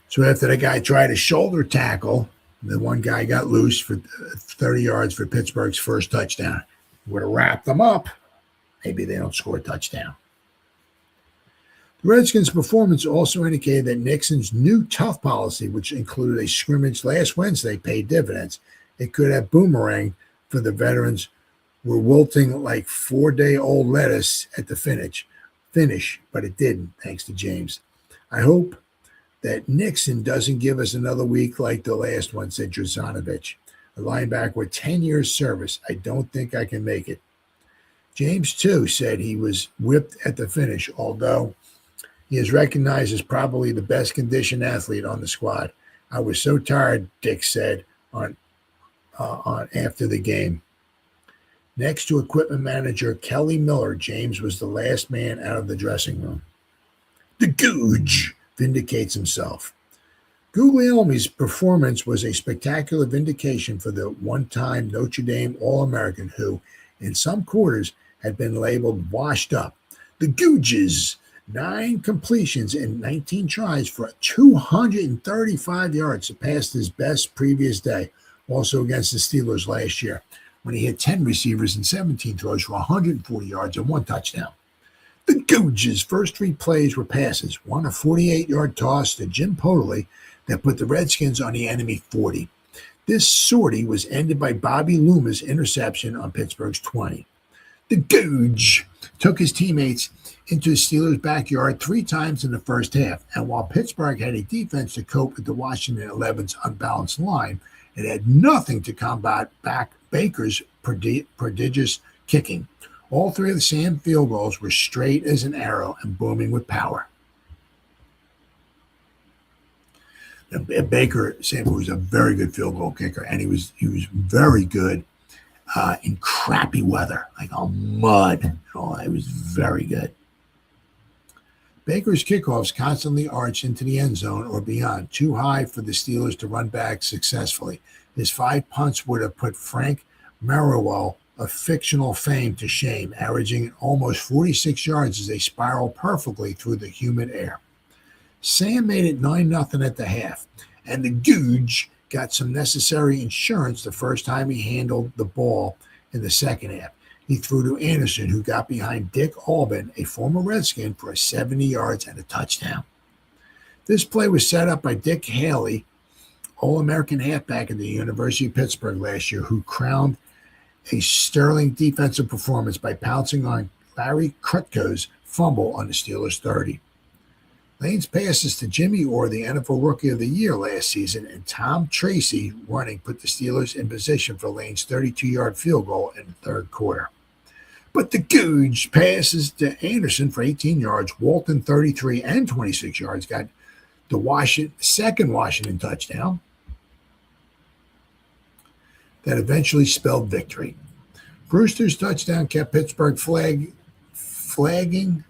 So after the guy tried a shoulder tackle, the one guy got loose for 30 yards for Pittsburgh's first touchdown. Would have wrapped them up. Maybe they don't score a touchdown. The Redskins' performance also indicated that Nixon's new tough policy, which included a scrimmage last Wednesday, paid dividends. It could have boomeranged for the veterans were wilting like 4-day-old lettuce at the finish, but it didn't, thanks to James. I hope that Nixon doesn't give us another week like the last one, said Drazanovich, a linebacker with 10 years service. I don't think I can make it. James, too, said he was whipped at the finish, although he is recognized as probably the best conditioned athlete on the squad. I was so tired, Dick said on after the game. Next to equipment manager Kelly Miller, James was the last man out of the dressing room. The Googe vindicates himself. Guglielmi's performance was a spectacular vindication for the one-time Notre Dame All-American who, in some quarters, had been labeled washed up. The Googes, 9 completions in 19 tries for 235 yards, surpassed his best previous day, also against the Steelers last year, when he had 10 receivers and 17 throws for 140 yards and 1 touchdown. The Googes' first 3 plays were passes, one a 48-yard toss to Jim Podoley that put the Redskins on the enemy 40. This sortie was ended by Bobby Loomis' interception on Pittsburgh's 20. The Googe took his teammates into the Steelers' backyard 3 times in the first half, and while Pittsburgh had a defense to cope with the Washington 11's unbalanced line, it had nothing to combat back Baker's prodigious kicking. All 3 of the Sam field goals were straight as an arrow and booming with power. Baker, Sam, was a very good field goal kicker, and he was very good in crappy weather, like on mud. It was very good. Baker's kickoffs constantly arched into the end zone or beyond, too high for the Steelers to run back successfully. His 5 punts would have put Frank Merriwell of fictional fame to shame, averaging almost 46 yards as they spiraled perfectly through the humid air. Sam made it 9-0 at the half, and the Googe got some necessary insurance the first time he handled the ball in the second half. He threw to Anderson, who got behind Dick Alban, a former Redskin, for 70 yards and a touchdown. This play was set up by Dick Haley, All-American halfback at the University of Pittsburgh last year, who crowned a sterling defensive performance by pouncing on Larry Krutko's fumble on the Steelers' 30. Lane's passes to Jimmy Orr, the NFL Rookie of the Year last season, and Tom Tracy running put the Steelers in position for Lane's 32-yard field goal in the third quarter. But the Googe passes to Anderson for 18 yards, Walton 33 and 26 yards, got the second Washington touchdown that eventually spelled victory. Brewster's touchdown kept Pittsburgh flagging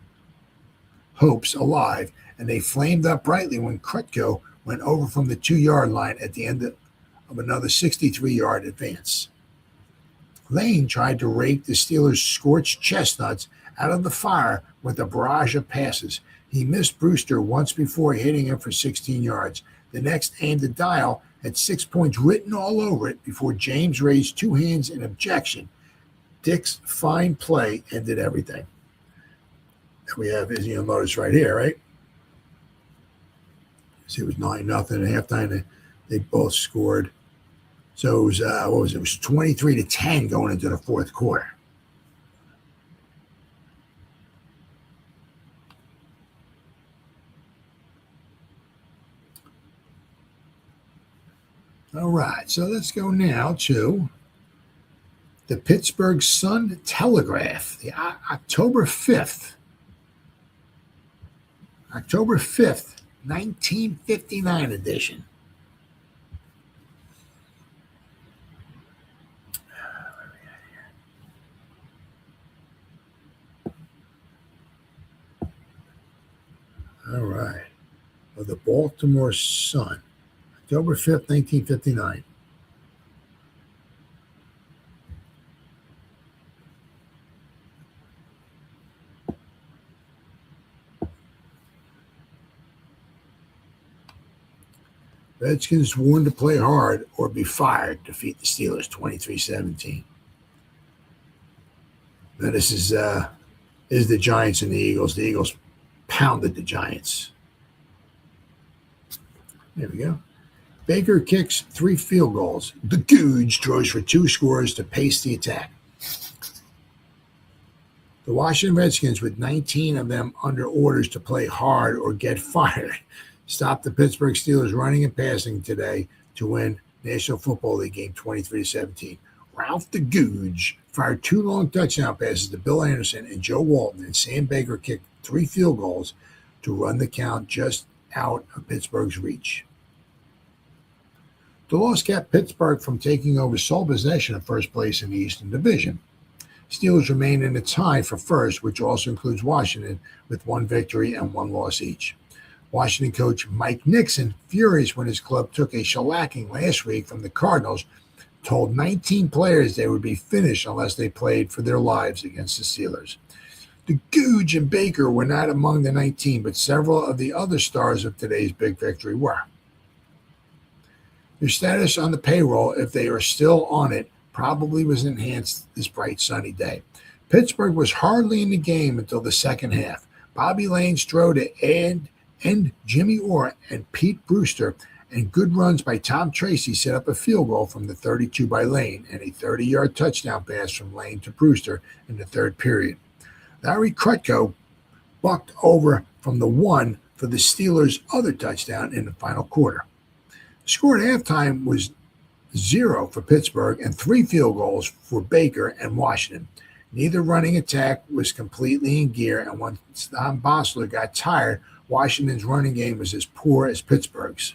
hopes alive, and they flamed up brightly when Krutko went over from the 2-yard line at the end of another 63-yard advance. Lane tried to rake the Steelers' scorched chestnuts out of the fire with a barrage of passes. He missed Brewster once before hitting him for 16 yards. The next aimed the dial had 6 points written all over it before James raised 2 hands in objection. Dick's fine play ended everything. We have, as you'll notice right here, right? See, it was 9-0 at halftime. They both scored. So it was, It was 23-10 going into the fourth quarter. All right, so let's go now to the Pittsburgh Sun-Telegraph, the October 5th, 1959 edition. All right. Of the Baltimore Sun, October 5th, 1959. Redskins warned to play hard or be fired, defeat the Steelers 23-17. Now this is the Giants and the Eagles. The Eagles pounded the Giants. There we go. Baker kicks 3 field goals. The Googe throws for 2 scores to pace the attack. The Washington Redskins, with 19 of them under orders to play hard or get fired, stopped the Pittsburgh Steelers running and passing today to win National Football League game 23-17. Ralph the Googe fired 2 long touchdown passes to Bill Anderson and Joe Walton, and Sam Baker kicked 3 field goals to run the count just out of Pittsburgh's reach. The loss kept Pittsburgh from taking over sole possession of first place in the Eastern Division. Steelers remain in a tie for first, which also includes Washington, with 1 victory and 1 loss each. Washington coach Mike Nixon, furious when his club took a shellacking last week from the Cardinals, told 19 players they would be finished unless they played for their lives against the Steelers. The Googe and Baker were not among the 19, but several of the other stars of today's big victory were. Their status on the payroll, if they are still on it, probably was enhanced this bright sunny day. Pittsburgh was hardly in the game until the second half. Bobby Lane strode to end Jimmy Orr and Pete Brewster, and good runs by Tom Tracy set up a field goal from the 32 by Lane and a 30-yard touchdown pass from Lane to Brewster in the third period. Larry Krutko bucked over from the 1 for the Steelers' other touchdown in the final quarter. The score at halftime was 0 for Pittsburgh and 3 field goals for Baker and Washington. Neither running attack was completely in gear, and once Don Bosler got tired, Washington's running game was as poor as Pittsburgh's.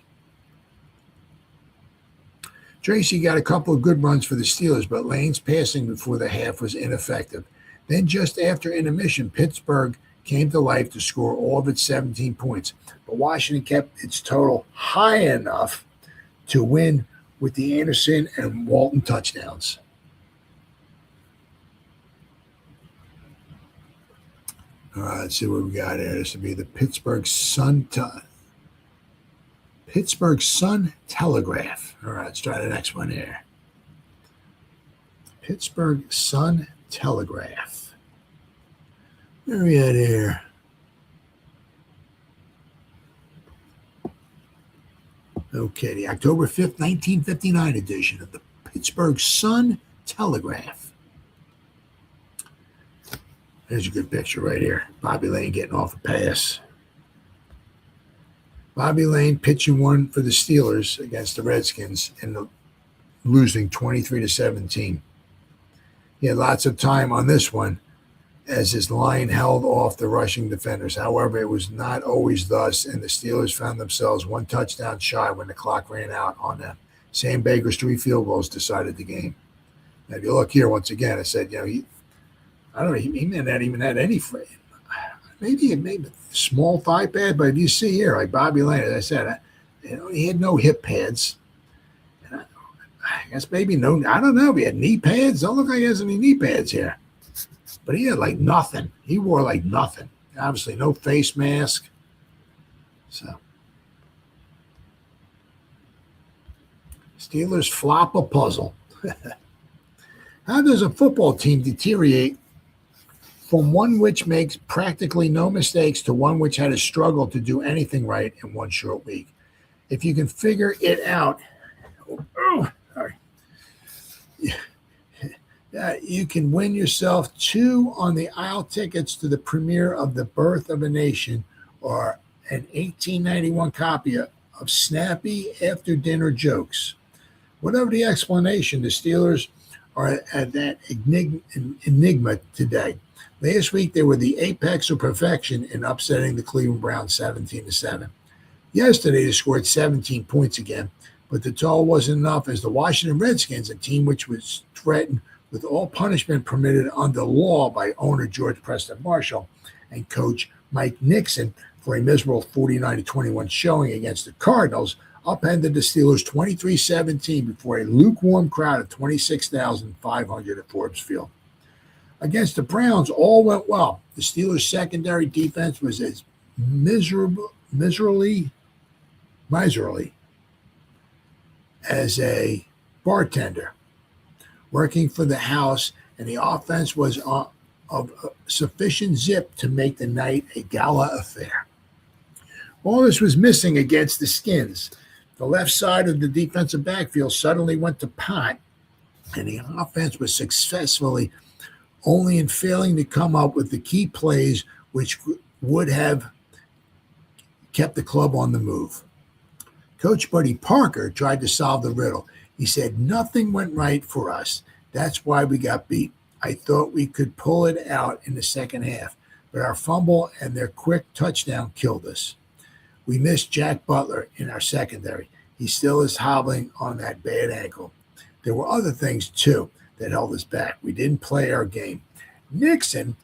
Tracy got a couple of good runs for the Steelers, but Lane's passing before the half was ineffective. Then just after intermission, Pittsburgh came to life to score all of its 17 points, but Washington kept its total high enough to win with the Anderson and Walton touchdowns. All right, let's see what we got here. This will be the Pittsburgh Sun-Telegraph. All right, let's try the next one here. Pittsburgh Sun-Telegraph. Where are we at here? Okay, the October 5th, 1959 edition of the Pittsburgh Sun-Telegraph. There's a good picture right here. Bobby Lane getting off a pass. Bobby Lane pitching one for the Steelers against the Redskins and losing 23-17. He had lots of time on this one as his line held off the rushing defenders. However, it was not always thus, and the Steelers found themselves 1 touchdown shy when the clock ran out on them. Sam Baker's 3 field goals decided the game. Now, if you look here, once again, I said, he may not even had any frame. Maybe a small thigh pad, but you see here, like Bobby Lane, as I said, he had no hip pads. And I guess maybe no, I don't know if he had knee pads. Don't look like he has any knee pads here. But he had like nothing. He wore like nothing. Obviously, no face mask. So, Steelers flop a puzzle. How does a football team deteriorate from one which makes practically no mistakes to one which had to struggle to do anything right in one short week? If you can figure it out, you can win yourself 2 on the aisle tickets to the premiere of The Birth of a Nation, or an 1891 copy of Snappy After Dinner Jokes. Whatever the explanation, the Steelers are at that enigma today. Last week, they were the apex of perfection in upsetting the Cleveland Browns 17-7. Yesterday, they scored 17 points again, but the toll wasn't enough as the Washington Redskins, a team which was threatened with all punishment permitted under law by owner George Preston Marshall and coach Mike Nixon for a miserable 49-21 showing against the Cardinals, upended the Steelers 23-17 before a lukewarm crowd of 26,500 at Forbes Field. Against the Browns, all went well. The Steelers' secondary defense was as miserly as a bartender working for the house, and the offense was of sufficient zip to make the night a gala affair. All this was missing against the Skins. The left side of the defensive backfield suddenly went to pot, and the offense was successfully only in failing to come up with the key plays which would have kept the club on the move. Coach Buddy Parker tried to solve the riddle. He said, "Nothing went right for us. That's why we got beat. I thought we could pull it out in the second half, but our fumble and their quick touchdown killed us. We missed Jack Butler in our secondary. He still is hobbling on that bad ankle. There were other things, too, that held us back. We didn't play our game." Nixon,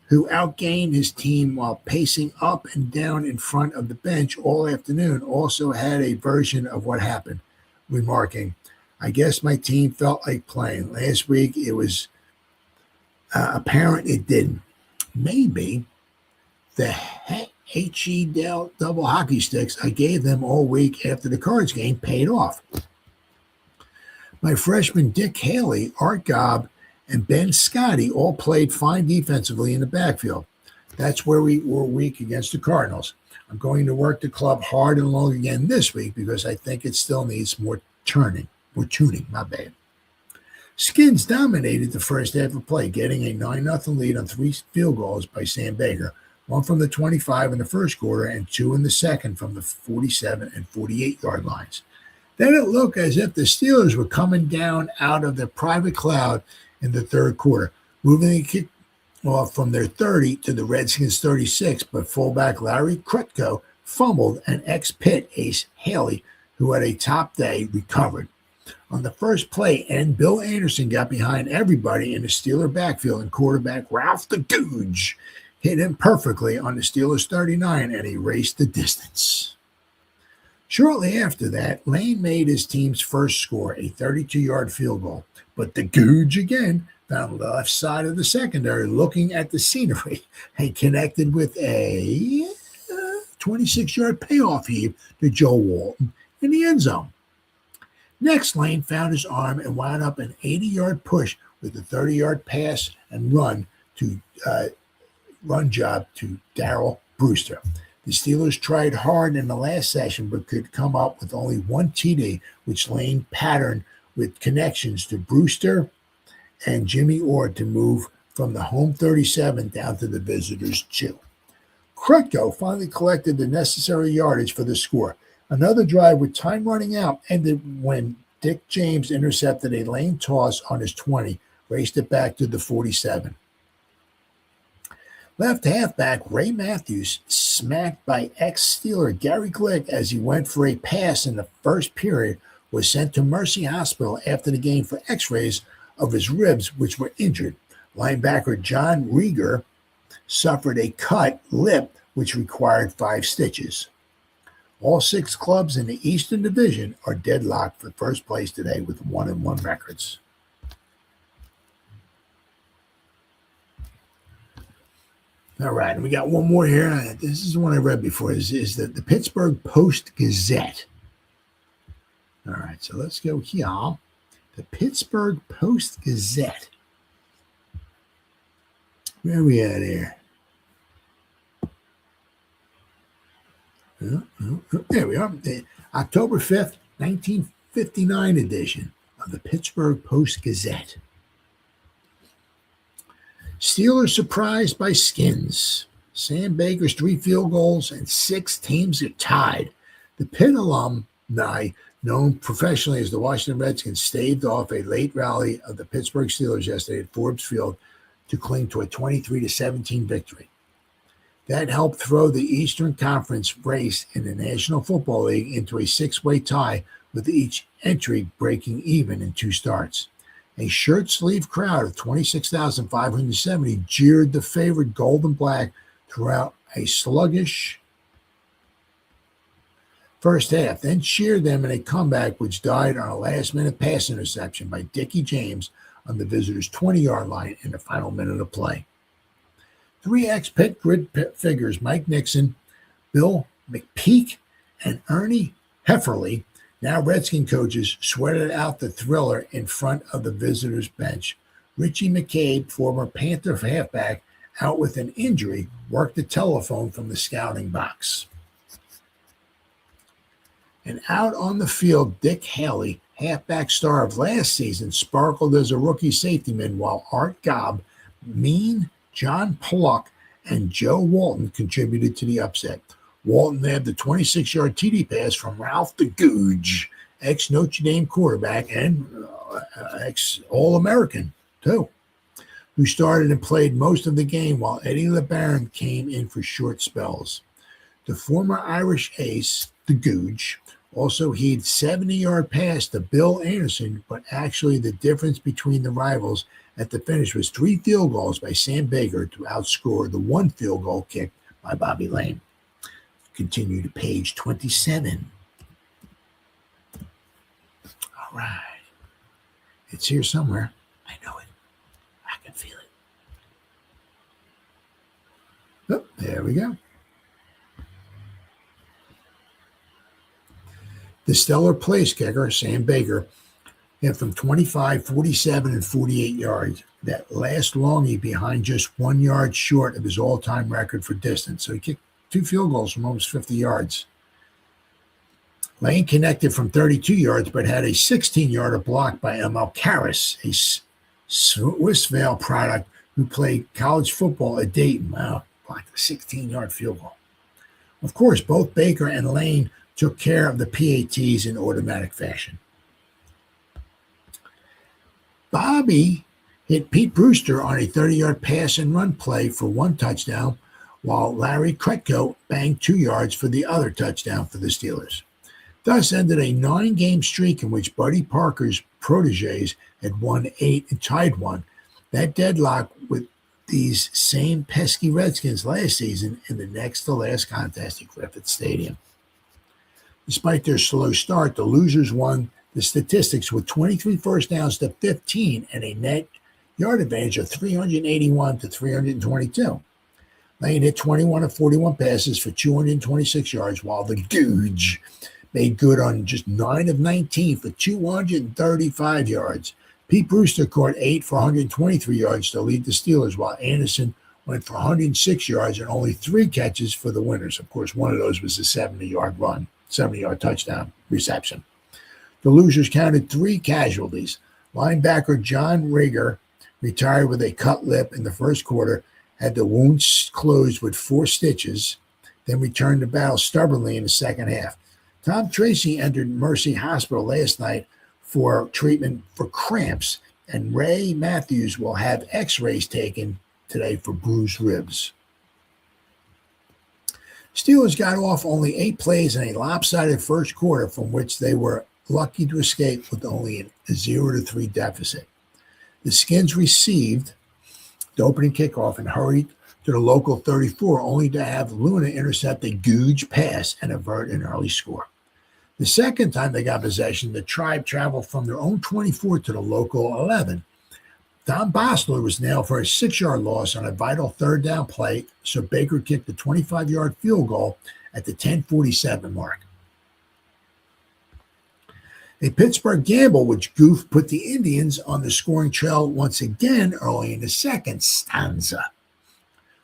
who outgained his team while pacing up and down in front of the bench all afternoon, also had a version of what happened, remarking, "I guess my team felt like playing. Last week it was apparent it didn't. Maybe the HE double hockey sticks I gave them all week after the Cards game paid off. My freshmen Dick Haley, Art Gobb, and Ben Scotty all played fine defensively in the backfield. That's where we were weak against the Cardinals. I'm going to work the club hard and long again this week because I think it still needs more tuning, my bad." Skins dominated the first half of play, getting a 9-0 lead on 3 field goals by Sam Baker, 1 from the 25 in the first quarter and 2 in the second from the 47 and 48-yard lines. Then it looked as if the Steelers were coming down out of their private cloud in the third quarter, moving the kick off from their 30 to the Redskins' 36, but fullback Larry Krutko fumbled and ex-Pitt ace Haley, who had a top day, recovered. On the first play, Bill Anderson got behind everybody in the Steeler backfield, and quarterback Ralph the Googe hit him perfectly on the Steelers' 39 and erased the distance. Shortly after that, Lane made his team's first score, a 32-yard field goal. But the Googe again found the left side of the secondary looking at the scenery and connected with a 26-yard payoff heave to Joe Walton in the end zone. Next, Lane found his arm and wound up an 80-yard push with a 30-yard pass and run job to Darrell Brewster. The Steelers tried hard in the last session but could come up with only one TD, which Lane patterned with connections to Brewster and Jimmy Orr to move from the home 37 down to the visitors' 2. Krutko finally collected the necessary yardage for the score. Another drive with time running out ended when Dick James intercepted a lane toss on his 20, raced it back to the 47. Left halfback Ray Matthews, smacked by ex-Steeler Gary Glick as he went for a pass in the first period, was sent to Mercy Hospital after the game for x-rays of his ribs, which were injured. Linebacker John Rieger suffered a cut lip, which required 5 stitches. All 6 clubs in the Eastern Division are deadlocked for first place today with 1-1 records. All right, and we got one more here. This is the one I read before. This is the Pittsburgh Post-Gazette. All right, so let's go here. The Pittsburgh Post-Gazette. Where are we at here? There we are. The October 5th, 1959 edition of the Pittsburgh Post-Gazette. Steelers surprised by Skins. Sam Baker's 3 field goals and 6 teams are tied. The Pitt alumni known professionally as the Washington Redskins, staved off a late rally of the Pittsburgh Steelers yesterday at Forbes Field to cling to a 23-17 victory. That helped throw the Eastern Conference race in the National Football League into a six-way tie, with each entry breaking even in two starts. A shirt-sleeve crowd of 26,570 jeered the favored Gold and Black throughout a sluggish first half, then cheered them in a comeback which died on a last-minute pass interception by Dickie James on the visitors' 20-yard line in the final minute of play. Three ex-Pitt grid figures, Mike Nixon, Bill McPeak, and Ernie Hefferly, now Redskin coaches, sweated out the thriller in front of the visitors' bench. Richie McCabe, former Panther halfback, out with an injury, worked the telephone from the scouting box. And out on the field, Dick Haley, halfback star of last season, sparkled as a rookie safetyman, while Art Gobb, Mean, John Pluck, and Joe Walton contributed to the upset. Walton had the 26-yard TD pass from Ralph the Googe, ex-Notre Dame quarterback and ex-All-American, too, who started and played most of the game, while Eddie LeBaron came in for short spells. The former Irish ace, the Googe, also heaved 70-yard pass to Bill Anderson, but actually the difference between the rivals at the finish was 3 field goals by Sam Baker to outscore the 1 field goal kick by Bobby Lane. Continue to page 27. All right. It's here somewhere. I know it. I can feel it. Oh, there we go. The stellar place kicker, Sam Baker, hit from 25, 47, and 48 yards. That last longie behind just 1 yard short of his all-time record for distance. So he kicked 2 field goals from almost 50 yards. Lane connected from 32 yards, but had a 16-yarder block by Emil Karras, a Swissvale product who played college football at Dayton. Wow, blocked a 16-yard field goal. Of course, both Baker and Lane took care of the PATs in automatic fashion. Bobby hit Pete Brewster on a 30-yard pass and run play for 1 touchdown, while Larry Kretko banged 2 yards for the other touchdown for the Steelers. Thus ended a 9-game streak in which Buddy Parker's protégés had won 8 and tied 1. That deadlock with these same pesky Redskins last season in the next-to-last contest at Griffith Stadium. Despite their slow start, the losers won the statistics with 23 first downs to 15 and a net yard advantage of 381 to 322. Lane hit 21 of 41 passes for 226 yards, while the Googe made good on just 9 of 19 for 235 yards. Pete Brewster caught 8 for 123 yards to lead the Steelers, while Anderson went for 106 yards and only 3 catches for the winners. Of course, one of those was a 70-yard touchdown reception. The losers counted 3 casualties. Linebacker John Rager retired with a cut lip in the first quarter, had the wounds closed with 4 stitches, then returned to battle stubbornly in the second half. Tom Tracy entered Mercy Hospital last night for treatment for cramps, and Ray Matthews will have x-rays taken today for bruised ribs. Steelers got off only 8 plays in a lopsided first quarter, from which they were lucky to escape with only a 0-3 deficit. The Skins received the opening kickoff and hurried to the local 34, only to have Luna intercept a Googe pass and avert an early score. The second time they got possession, the Tribe traveled from their own 24 to the local 11. Don Bosler was nailed for a 6-yard loss on a vital third down play, so Baker kicked a 25-yard field goal at the 10:47 mark. A Pittsburgh gamble, which Goof put the Indians on the scoring trail once again early in the second stanza.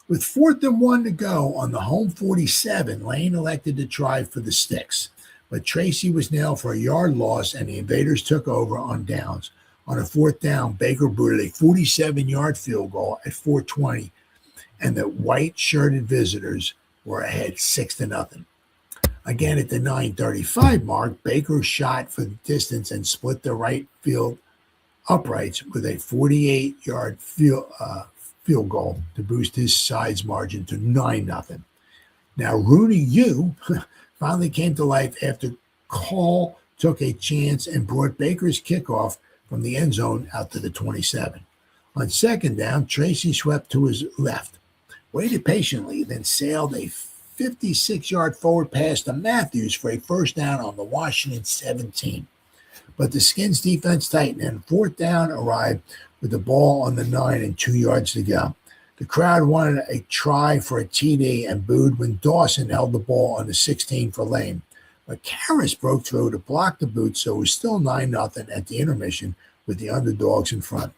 With 4th and 1 to go on the home 47, Lane elected to try for the sticks, but Tracy was nailed for a yard loss and the Invaders took over on downs. On a 4th down, Baker booted a 47-yard field goal at 4:20, and the white-shirted visitors were ahead 6-0. Again, at the 9:35 mark, Baker shot for the distance and split the right field uprights with a 48-yard field goal to boost his side's margin to 9-0. Now, Rooney U finally came to life after Cole took a chance and brought Baker's kickoff from the end zone out to the 27. On second down, Tracy swept to his left, waited patiently, then sailed a 56-yard forward pass to Matthews for a first down on the Washington 17. But the Skins defense tightened, and fourth down arrived with the ball on the 9 and 2 yards to go. The crowd wanted a try for a TD and booed when Dawson held the ball on the 16 for Lane. But Karras broke through to block the boot, so it was still 9-0 at the intermission with the underdogs in front.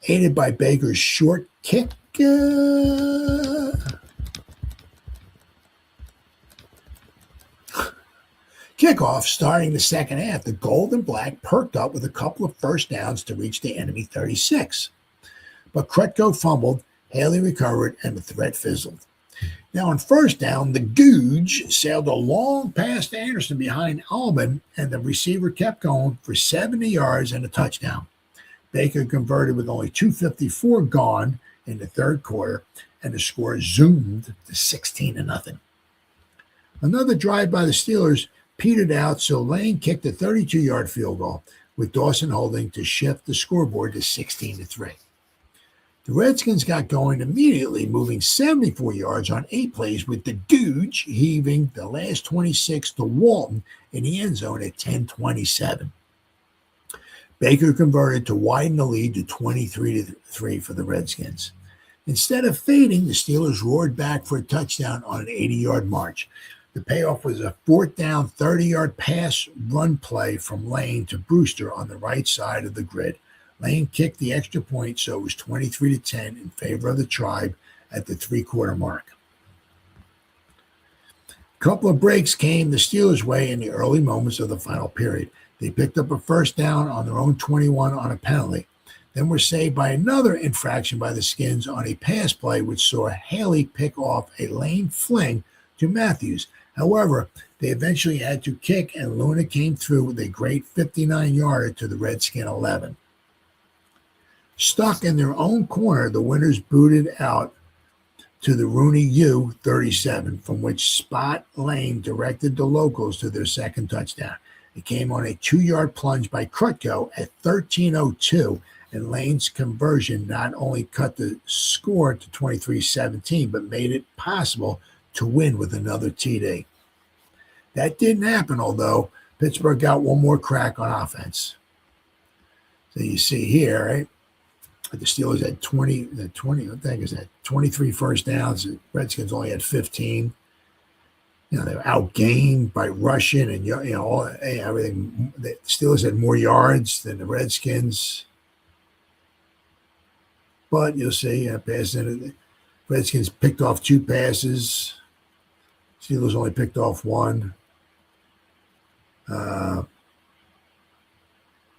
Aided by Baker's short kick. Kickoff starting the second half, the Gold and Black perked up with a couple of first downs to reach the enemy 36. But Krutko fumbled, Haley recovered, and the threat fizzled. Now on first down, the Googe sailed a long pass to Anderson behind Alban, and the receiver kept going for 70 yards and a touchdown. Baker converted with only 2:54 gone in the third quarter, and the score zoomed to 16-0. Another drive by the Steelers petered out, so Lane kicked a 32-yard field goal, with Dawson holding to shift the scoreboard to 16-3. The Redskins got going immediately, moving 74 yards on 8 plays, with the Googe heaving the last 26 to Walton in the end zone at 10:27. Baker converted to widen the lead to 23-3 for the Redskins. Instead of fading, the Steelers roared back for a touchdown on an 80-yard march. The payoff was a fourth down, 30-yard pass run play from Lane to Brewster on the right side of the grid. Lane kicked the extra point, so it was 23-10 in favor of the Tribe at the three-quarter mark. A couple of breaks came the Steelers' way in the early moments of the final period. They picked up a first down on their own 21 on a penalty, then were saved by another infraction by the Skins on a pass play, which saw Haley pick off a Lane fling to Matthews. However, they eventually had to kick, and Luna came through with a great 59-yarder to the Redskin 11. Stuck in their own corner, the winners booted out to the Rooney U 37, from which Spot Lane directed the locals to their second touchdown. It came on a 2-yard plunge by Krutko at 13:02, and Lane's conversion not only cut the score to 23-17, but made it possible to win with another TD. That didn't happen, although Pittsburgh got one more crack on offense. So you see here, right? The Steelers had 20, what the heck is that? 23 first downs. The Redskins only had 15. They were outgained by rushing and everything. The Steelers had more yards than the Redskins. But you'll see, the Redskins picked off 2 passes. Steelers only picked off 1.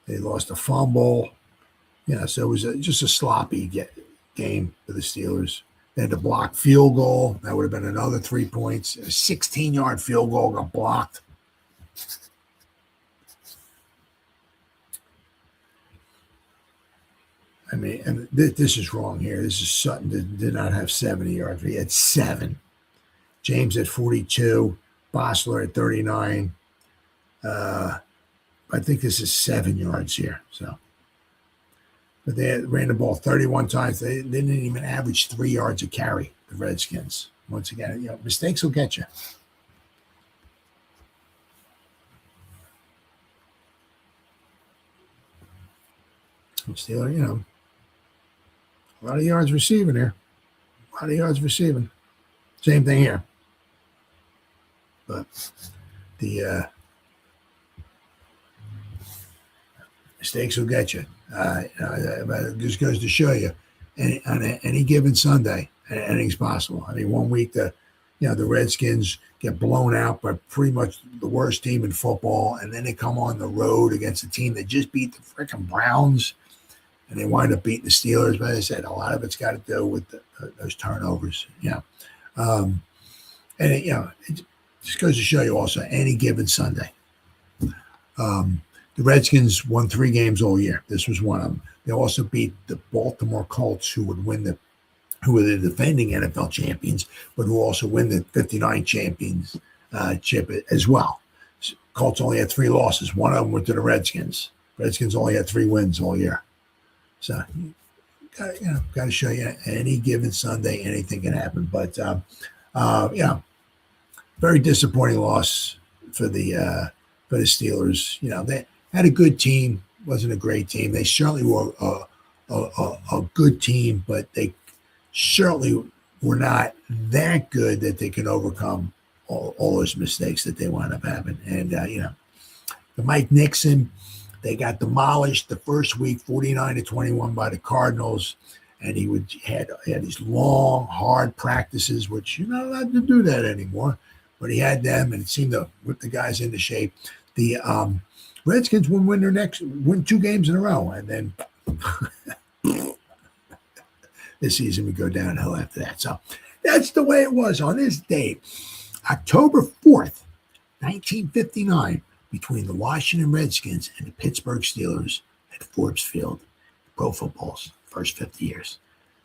They lost a fumble. So it was just a sloppy game for the Steelers. They had to block field goal. That would have been another 3 points. A 16-yard field goal got blocked. I mean, and this is wrong here. This is Sutton did not have 70 yards. He had 7. James at 42. Bosler at 39. I think this is 7 yards here. But they ran the ball 31 times. They didn't even average 3 yards a carry, the Redskins. Once again, mistakes will get you. Steeler, a lot of yards receiving here. A lot of yards receiving. Same thing here. But the mistakes will get you. It just goes to show you, on any given Sunday, anything's possible. I mean, one week the Redskins get blown out by pretty much the worst team in football, and then they come on the road against a team that just beat the freaking Browns, and they wind up beating the Steelers. But as I said, a lot of it's got to do with those turnovers. Just goes to show you also any given Sunday. The Redskins won 3 games all year. This was one of them. They also beat the Baltimore Colts, who were the defending NFL champions, but who also win the 59 championship as well. Colts only had 3 losses. One of them went to the Redskins. Redskins only had 3 wins all year. So, got to show you any given Sunday, anything can happen. But very disappointing loss for the Steelers. They had a good team, wasn't a great team. They certainly were a good team, but they certainly were not that good that they could overcome all those mistakes that they wound up having. And the Mike Nixon, they got demolished the first week, 49-21 by the Cardinals. And he had these long, hard practices, which you're not allowed to do that anymore. But he had them, and it seemed to whip the guys into shape. The Redskins would win 2 games in a row, and then this season would go downhill after that. So that's the way it was on this date, October 4th, 1959, between the Washington Redskins and the Pittsburgh Steelers at Forbes Field, pro football's first 50 years.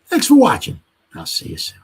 Thanks for watching. I'll see you soon.